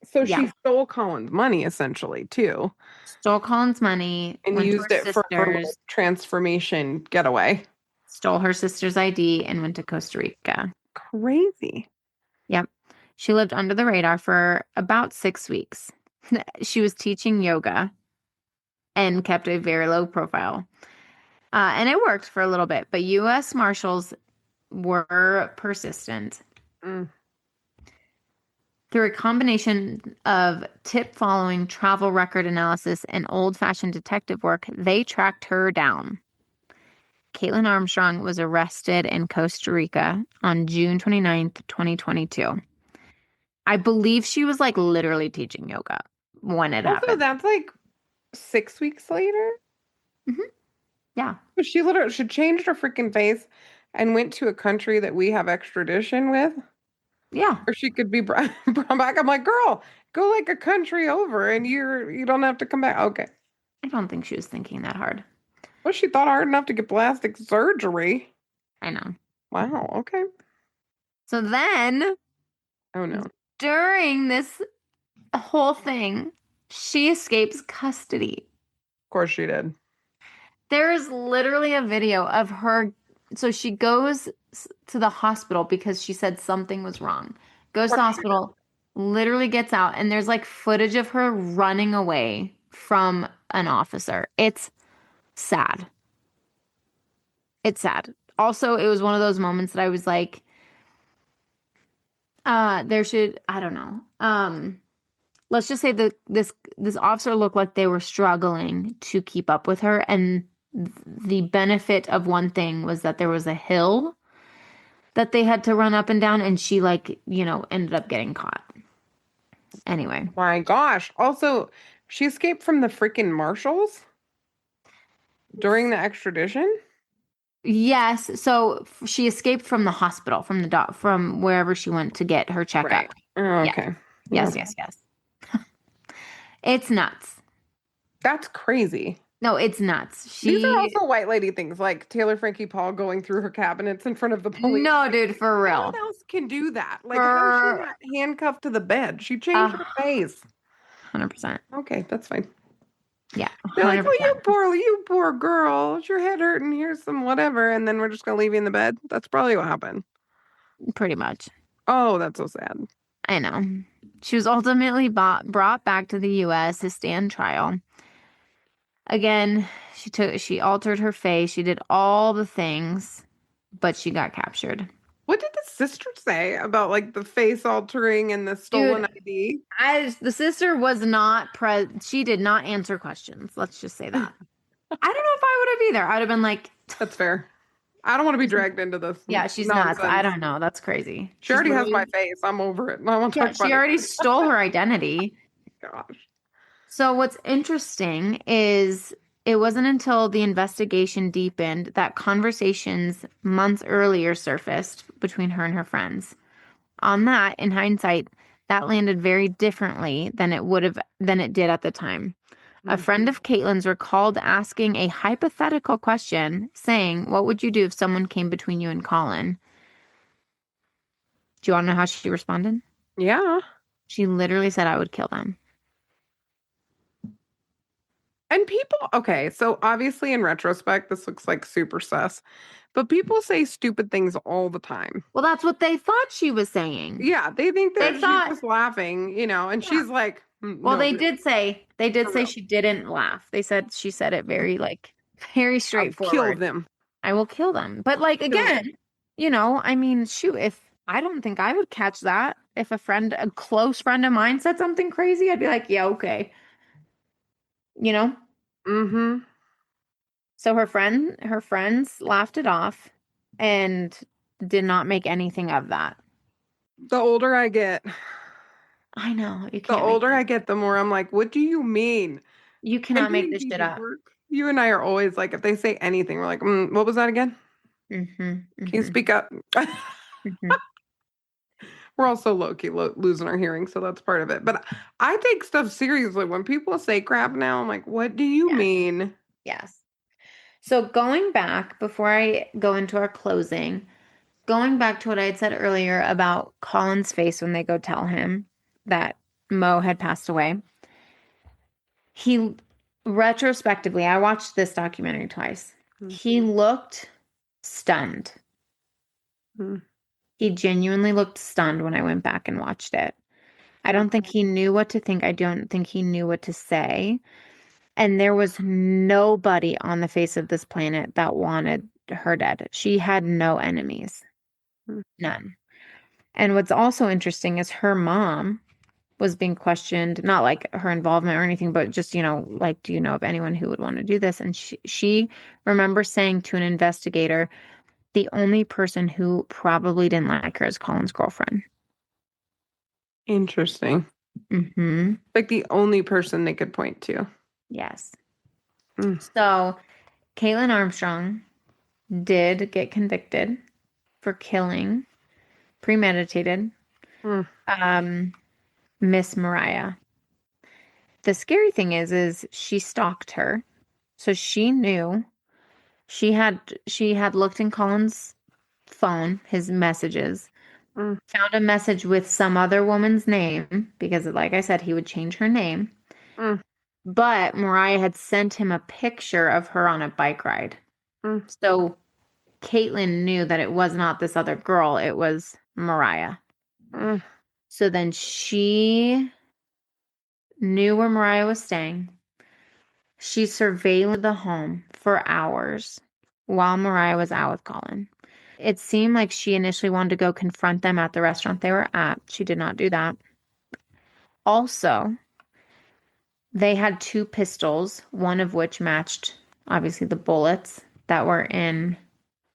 So Yeah. she stole Colin's money essentially too, Stole Colin's money, and went to used her it for her little sister's, transformation getaway. stole her sister's ID, and went to Costa Rica. Crazy. Yep. She lived under the radar for about 6 weeks. She was teaching yoga and kept a very low profile. And it worked for a little bit, but U.S. Marshals were persistent. Mm. Through a combination of tip following, travel record analysis, and old-fashioned detective work, they tracked her down. Kaitlin Armstrong was arrested in Costa Rica on June 29th, 2022. I believe she was like literally teaching yoga when it Also, happened. that's like 6 weeks later. Yeah. She changed her freaking face and went to a country that we have extradition with, Yeah. or she could be brought back. I'm like, girl, go like a country over, and you don't have to come back. Okay. I don't think she was thinking that hard. Well, she thought hard enough to get plastic surgery. I know. Wow. Okay. So then, Oh no. Of during this whole thing, she escapes custody. course she did. There is literally a video of her. So she goes to the hospital because she said something was wrong. Goes to the hospital, literally gets out, and there's like footage of her running away from an officer. It's sad. It's sad. Also, it was one of those moments that I was like, I don't know. Let's just say that this officer looked like they were struggling to keep up with her, and the benefit of one thing was that there was a hill that they had to run up and down, and she ended up getting caught. Anyway. My gosh. Also, she escaped from the freaking marshals during the extradition. Yes, so she escaped from the hospital, from wherever she went to get her checkup. Right. Oh, okay. Yes, Yeah. yes. It's nuts. That's crazy. No, it's nuts. These are also white lady things, like Taylor Frankie Paul going through her cabinets in front of the police. No, dude, for real. No one else can do that. Like, how is she not handcuffed to the bed? She changed her face. 100%. Okay, that's fine. Yeah. They're like, 100%. well, you poor girl. Is your head hurting? Here's some whatever. And then we're just going to leave you in the bed. That's probably what happened. Pretty much. Oh, that's so sad. I know. She was ultimately brought back to the U.S. to stand trial. Again, she altered her face. She did all the things, but she got captured. What did the sister say about like the face altering and the stolen ID? The sister was not she did not answer questions. Let's just say that. I don't know if I would have either. I would have been like, that's fair. I don't want to be dragged into this. Yeah, she's nonsense. nuts. I don't know. That's crazy. She already has my face. I'm over it. I want to talk about she already stole her identity. Gosh. So what's interesting is it wasn't until the investigation deepened that conversations months earlier surfaced between her and her friends. On that, in hindsight, that landed very differently than it did at the time. A friend of Kaitlin's recalled asking a hypothetical question, saying, "What would you do if someone came between you and Colin?" Do you want to know how she responded? Yeah. She literally said, "I would kill them." And people, okay, so obviously in retrospect, this looks like super sus, but people say stupid things all the time. Well, that's what they thought she was saying. Yeah, they think that she's just laughing, and she's like, well, no, they did say she didn't laugh. She said it very very straightforward. I'll kill them. I will kill them. But again, I mean, shoot, if I don't think I would catch that. If a close friend of mine said something crazy, I'd be like, yeah, okay. Mm-hmm. So her friends laughed it off and did not make anything of that. The older I get, I know. You The can't older I get, the more I'm like, what do you mean? You cannot make this NPD shit up. work. You and I are always like, if they say anything, we're like, what was that again? Can you speak up? We're also low-key losing our hearing, so that's part of it. But I take stuff seriously. When people say crap now, I'm like, what do you mean? Yes. So going back, before I go into our closing, going back to what I had said earlier about Colin's face when they go tell him that Mo had passed away. He, retrospectively, I watched this documentary twice. He looked stunned. He genuinely looked stunned when I went back and watched it. I don't think he knew what to think. I don't think he knew what to say. And there was nobody on the face of this planet that wanted her dead. She had no enemies. None. And what's also interesting is her mom was being questioned, not like her involvement or anything, but just, like, do you know of anyone who would want to do this? And she remembers saying to an investigator, the only person who probably didn't like her is Colin's girlfriend. Interesting. Like the only person they could point to. Yes. So Kaitlin Armstrong did get convicted for killing, premeditated, Miss Moriah. The scary thing is she stalked her. So she knew she had looked in Colin's phone, his messages, found a message with some other woman's name, because like I said, he would change her name. But Moriah had sent him a picture of her on a bike ride. So Kaitlin knew that it was not this other girl, it was Moriah. So then she knew where Moriah was staying. She surveilled the home for hours while Moriah was out with Colin. It seemed like she initially wanted to go confront them at the restaurant they were at. She did not do that. Also, they had 2 pistols, one of which matched, obviously, the bullets that were in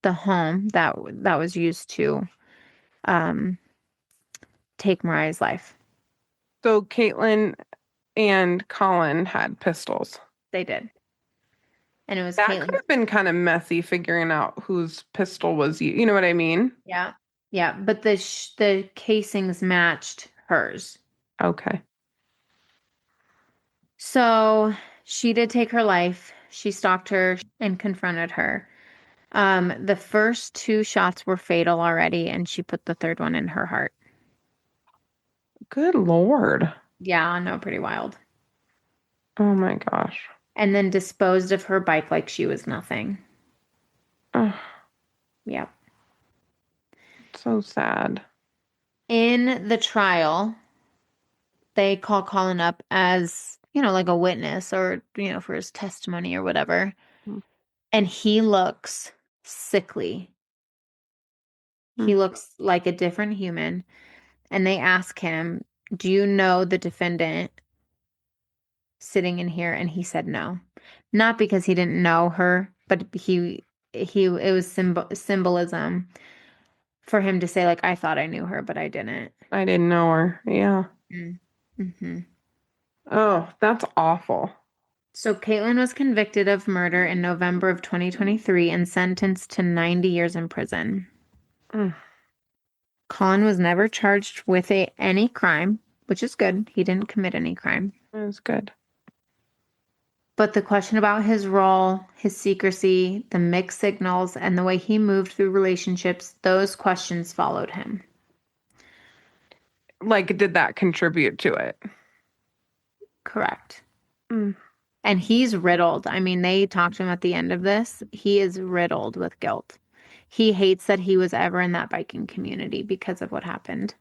the home that was used to take Mariah's life. So Kaitlin and Colin had pistols. They did. And it was that Kaitlin. Could have been kind of messy figuring out whose pistol was you know what I mean? Yeah. Yeah, but the casings matched hers. Okay. So she did take her life. She stalked her and confronted her. The first 2 shots were fatal already, and she put the 3rd one in her heart. Good Lord. Yeah, I know, pretty wild. Oh my gosh. And then disposed of her bike like she was nothing. Yep. So sad. In the trial, they call Colin up as, like a witness or, for his testimony or whatever. And he looks sickly. He looks like a different human. And they ask him, do you know the defendant sitting in here? And he said no. Not because he didn't know her, but it was symbolism for him to say, like, I thought I knew her, but I didn't. I didn't know her. Yeah. Oh, that's awful. So Kaitlin was convicted of murder in November of 2023 and sentenced to 90 years in prison. Colin was never charged with any crime, which is good. He didn't commit any crime. That was good. But the question about his role, his secrecy, the mixed signals, and the way he moved through relationships, those questions followed him. Like, did that contribute to it? Correct. And he's riddled. I mean, they talked to him at the end of this. He is riddled with guilt. He hates that he was ever in that biking community because of what happened.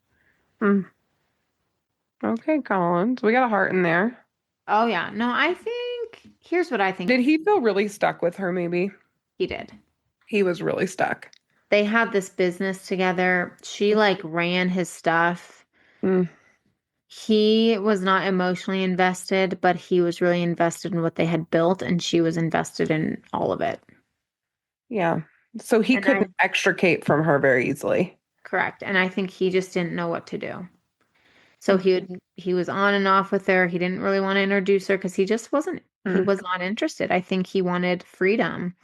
Okay, Collins. We got a heart in there. Oh, yeah. No, here's what I think. Did he feel really stuck with her, maybe? He did. He was really stuck. They had this business together. She, ran his stuff. He was not emotionally invested, but he was really invested in what they had built, and she was invested in all of it. Yeah. So he couldn't extricate from her very easily. Correct. And I think he just didn't know what to do. So he was on and off with her. He didn't really want to introduce her because he just wasn't, he was not interested. I think he wanted freedom.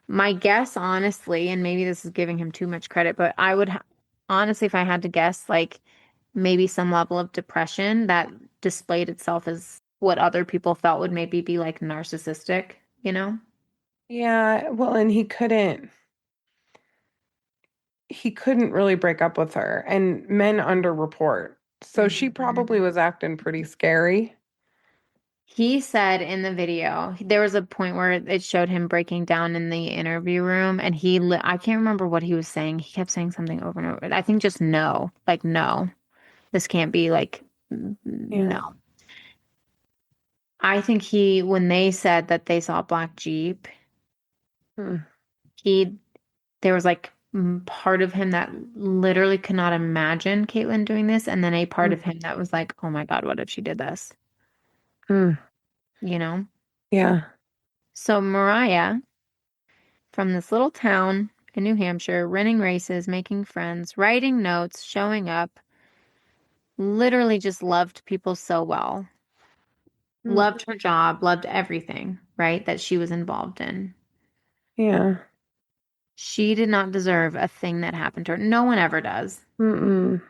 My guess, honestly, and maybe this is giving him too much credit, but I would honestly, if I had to guess, like maybe some level of depression that displayed itself as what other people felt would maybe be like narcissistic, you know? Yeah, well, and he couldn't really break up with her, and men underreport. So she probably was acting pretty scary. He said in the video, there was a point where it showed him breaking down in the interview room, and I can't remember what he was saying. He kept saying something over and over. I think just no, like, no, this can't be like, Yeah. no. I think when they said that they saw a black Jeep, Hmm. there was like part of him that literally could not imagine Kaitlin doing this, and then a part of him that was like, oh my God, what if she did this? Hmm. You know? Yeah. So Moriah, from this little town in New Hampshire, running races, making friends, writing notes, showing up, literally just loved people so well. Loved her job, loved everything, right, that she was involved in. Yeah. She did not deserve a thing that happened to her. No one ever does. Mm-mm.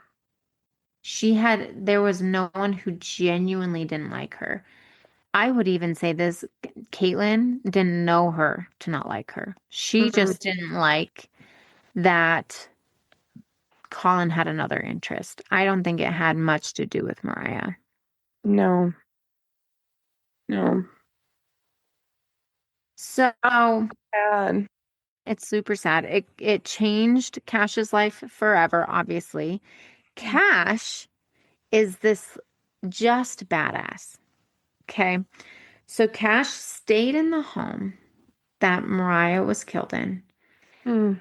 There was no one who genuinely didn't like her. I would even say this, Kaitlin didn't know her to not like her. She just didn't like that Colin had another interest. I don't think it had much to do with Moriah. No. No. So Bad. it's super sad. It changed Cash's life forever, obviously. Cash is this just badass. Okay. So Cash stayed in the home that Moriah was killed in. Hmm.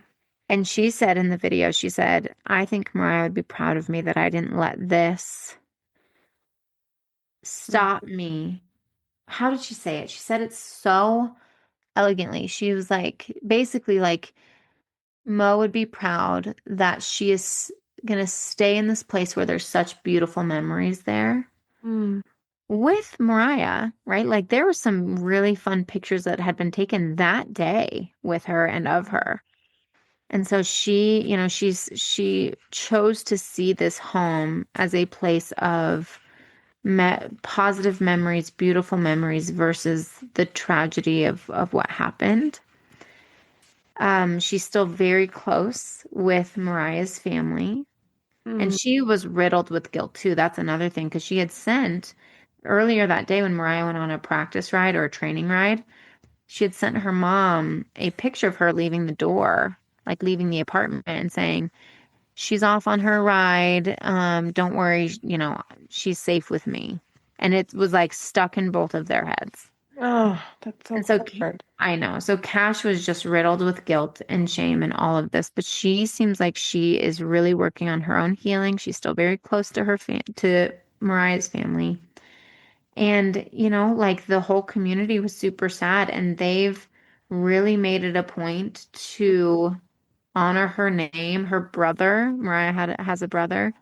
And she said in the video, she said, I think Moriah would be proud of me that I didn't let this stop me. How did she say it? She said it so elegantly. She was like, basically, like, Mo would be proud that she is going to stay in this place where there's such beautiful memories there. Hmm. With Moriah, right? Like there were some really fun pictures that had been taken that day with her and of her. And so she, she chose to see this home as a place of positive memories, beautiful memories versus the tragedy of what happened. She's still very close with Mariah's family. And she was riddled with guilt too. That's another thing, because she had sent earlier that day when Moriah went on a practice ride or a training ride, she had sent her mom a picture of her leaving the door, like leaving the apartment, and saying, she's off on her ride. Don't worry, she's safe with me. And it was like stuck in both of their heads. Oh, that's so And so hard. I know. So Cash was just riddled with guilt and shame and all of this, but she seems like she is really working on her own healing. She's still very close to to Mariah's family. And, like the whole community was super sad, and they've really made it a point to honor her name. Her brother, Mariah has a brother,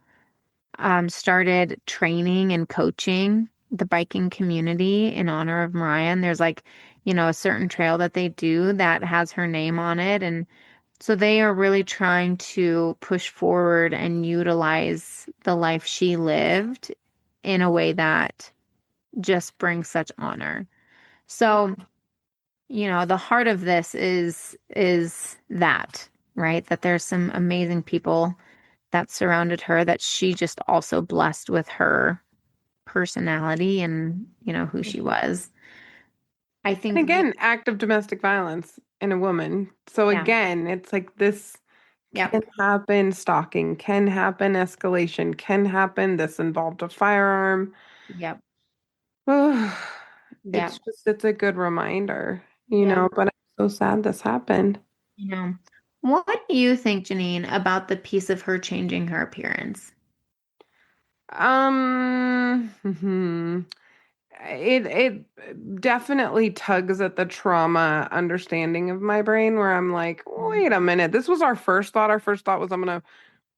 started training and coaching the biking community in honor of Moriah. And there's like, a certain trail that they do that has her name on it. And so they are really trying to push forward and utilize the life she lived in a way that just brings such honor. So, the heart of this is that, right? That there's some amazing people that surrounded her, that she just also blessed with her personality and, who she was. I think And again, act of domestic violence in a woman. So Yeah. again, it's like this Yep. can happen, stalking can happen, escalation can happen. This involved a firearm. Yep. It's it's a good reminder, Yeah. but I'm so sad this happened. What do you think, Janine, about the piece of her changing her appearance? It definitely tugs at the trauma understanding of my brain, where I'm like, wait a minute, this was our first thought. Our first thought was I'm gonna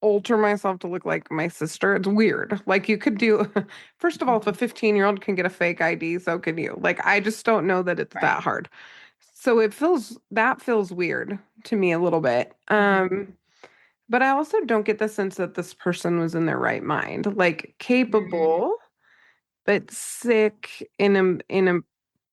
alter myself to look like my sister. It's weird. Like you could do, first of all, if a 15-year-old can get a fake ID, so can you. Like I just don't know that it's that hard. So that feels weird to me a little bit. But I also don't get the sense that this person was in their right mind. Like capable, but sick in a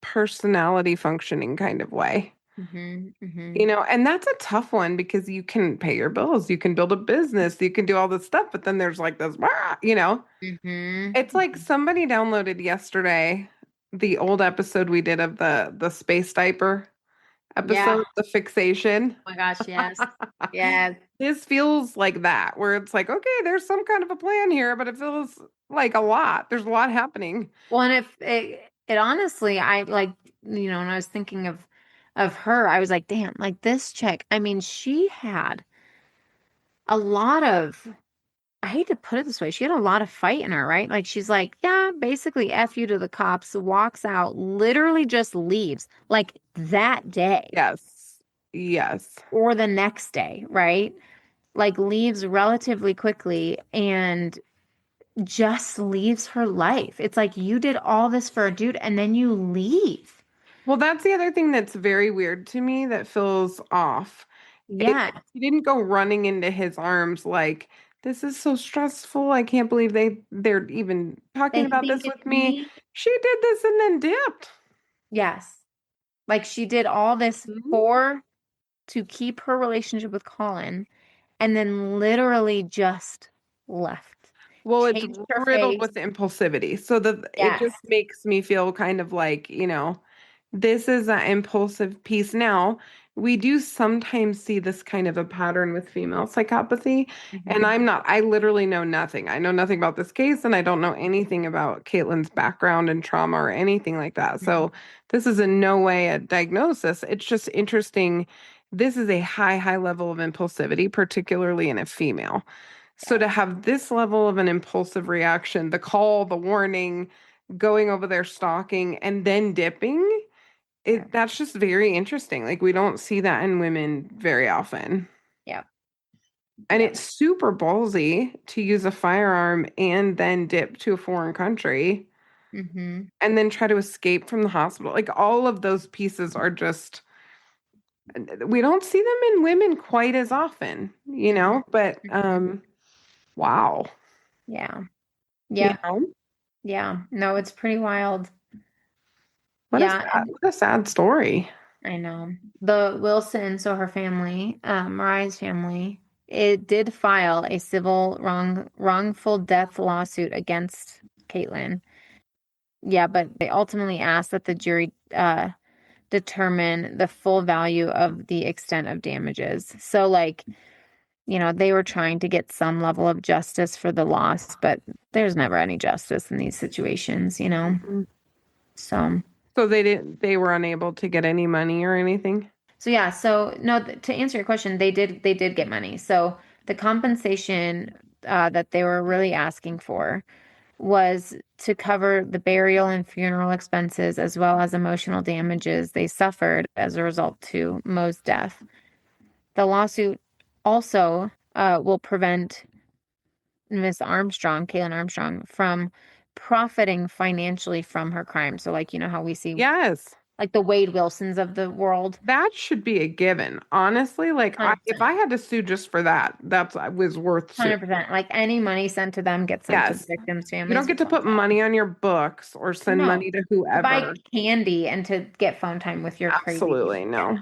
personality functioning kind of way. You know, and that's a tough one because you can pay your bills, you can build a business, you can do all this stuff, but then there's like this, you know, it's like somebody downloaded yesterday the old episode we did of the space diaper episode, the fixation. Oh my gosh, yes. Yes. This feels like that, where it's like, okay, there's some kind of a plan here, but it feels like a lot. There's a lot happening. Well, and if it honestly, I like, you know, when I was thinking of her, I was like, damn, like this chick. I mean, she had a lot of, I hate to put it this way, she had a lot of fight in her, right? Like she's like, yeah, basically F you to the cops, walks out, literally just leaves like that day. Yes. Yes. Or the next day, right? Like leaves relatively quickly and just leaves her life. It's like you did all this for a dude and then you leave. Well, that's the other thing that's very weird to me that feels off. Yeah. He didn't go running into his arms like, this is so stressful. I can't believe they're even talking about this with me. She did this and then dipped. Yes. Like she did all this to keep her relationship with Colin and then literally just left. Well, it's riddled with impulsivity. So it just makes me feel kind of like, you know, this is an impulsive piece. Now, we do sometimes see this kind of a pattern with female psychopathy. And I literally know nothing. I know nothing about this case and I don't know anything about Kaitlin's background and trauma or anything like that. So this is in no way a diagnosis. It's just interesting. This is a high level of impulsivity, particularly in a female. So to have this level of an impulsive reaction, the call, the warning, going over there stalking, and then dipping, that's just very interesting. Like we don't see that in women very often. Yeah. And it's super ballsy to use a firearm and then dip to a foreign country and then try to escape from the hospital. Like all of those pieces are just, we don't see them in women quite as often, you know, but wow. Yeah. Yeah. You know? Yeah. No, it's pretty wild. What a sad story. I know. The Wilson, so her family, Mariah's family, it did file a civil wrongful death lawsuit against Kaitlin. Yeah, but they ultimately asked that the jury determine the full value of the extent of damages. So like, you know, they were trying to get some level of justice for the loss, but there's never any justice in these situations, you know? So they were unable to get any money or anything? So yeah, so no, to answer your question, they did get money. So the compensation that they were really asking for was to cover the burial and funeral expenses as well as emotional damages they suffered as a result to Mo's death. The lawsuit also will prevent Miss Armstrong, Kaitlin Armstrong, from profiting financially from her crime. So like, you know how we see like the Wade Wilsons of the world. That should be a given. Honestly, like if I had to sue just for that, was worth 100%. Like any money sent to them gets sent to the victims' families. You don't get to put money on your books or send money to whoever. Buy candy and to get phone time with your crazy. Absolutely no.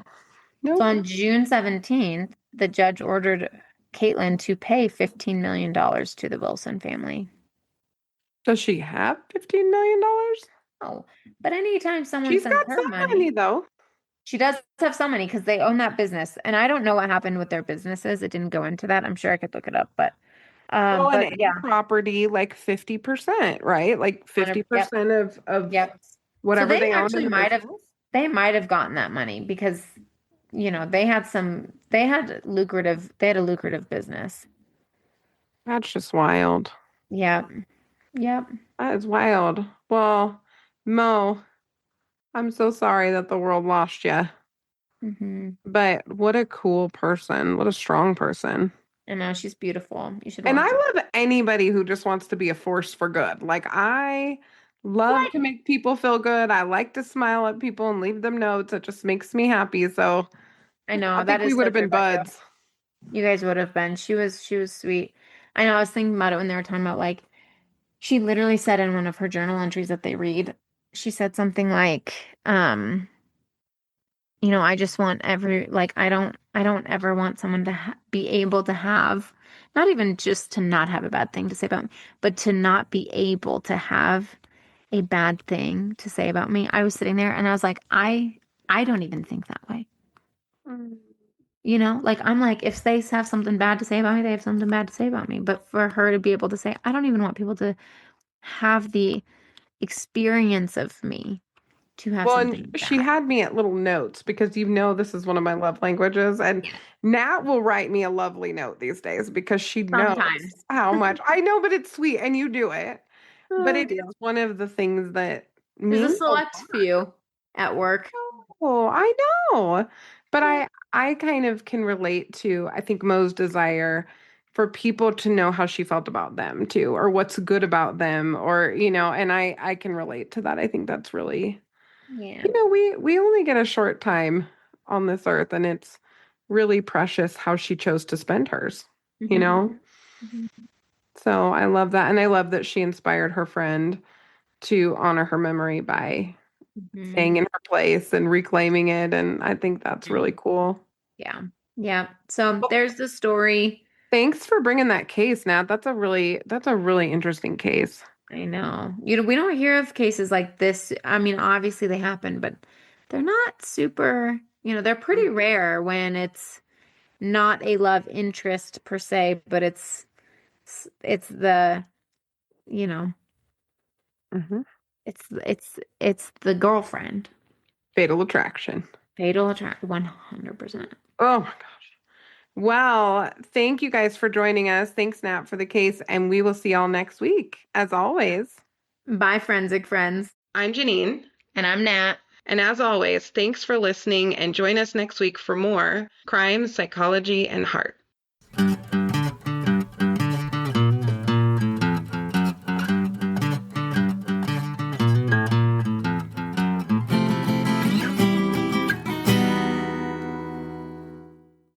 So on June 17th, the judge ordered Kaitlin to pay $15 million to the Wilson family. Does she have $15 million? Oh, but anytime someone She's sends got her some money though. She does have some money because they own that business. And I don't know what happened with their businesses. It didn't go into that. I'm sure I could look it up, but property like 50%, right? Like 50% of whatever so they own. Actually they might have gotten that money because you know, they had a lucrative business. That's just wild. Yep. That is wild. Well, Mo, I'm so sorry that the world lost you. But what a cool person. What a strong person. I know, she's beautiful. You should And watch it. I love anybody who just wants to be a force for good. Like, I love to make people feel good. I like to smile at people and leave them notes. It just makes me happy. So I know, I that think we is would so have true been about you. buds. You guys would have been. She was sweet. I know, I was thinking about it when they were talking about like she literally said in one of her journal entries that they read, she said something like, I just want I don't ever want someone to be able to have, not even just to not have a bad thing to say about me, but to not be able to have a bad thing to say about me. I was sitting there and I was like, I don't even think that way. Mm. Like I'm like, if they have something bad to say about me, they have something bad to say about me. But for her to be able to say, I don't even want people to have the experience of me to have Well, and something she bad. had me at little notes because this is one of my love languages. And Yeah. Nat will write me a lovely note these days because she knows Sometimes. how much I know, but it's sweet and you do it. But Oh, it is dear. one of the things that There's a means a select lot. few at work. Oh, I know. But Yeah. I kind of can relate to, I think, Mo's desire for people to know how she felt about them too, or what's good about them, or, and I can relate to that. I think that's really, Yeah. we only get a short time on this earth, and it's really precious how she chose to spend hers, you Mhm. know? Mhm. So I love that. And I love that she inspired her friend to honor her memory by Mhm. staying in her place and reclaiming it. And I think that's really cool. Yeah. Yeah. So Well, there's the story. thanks for bringing that case, Nat. That's a really interesting case. I know. We don't hear of cases like this. I mean, obviously they happen, but they're not super, they're pretty rare when it's not a love interest per se, but it's the, you know, Hmm. it's the girlfriend. Fatal attraction. Fatal attraction, 100%. Oh my gosh. Well, thank you guys for joining us. Thanks, Nat, for the case, and we will see y'all next week. As always, Bye, forensic friends. I'm Janine. And I'm Nat. And as always, thanks for listening and join us next week for more crime, psychology, and heart.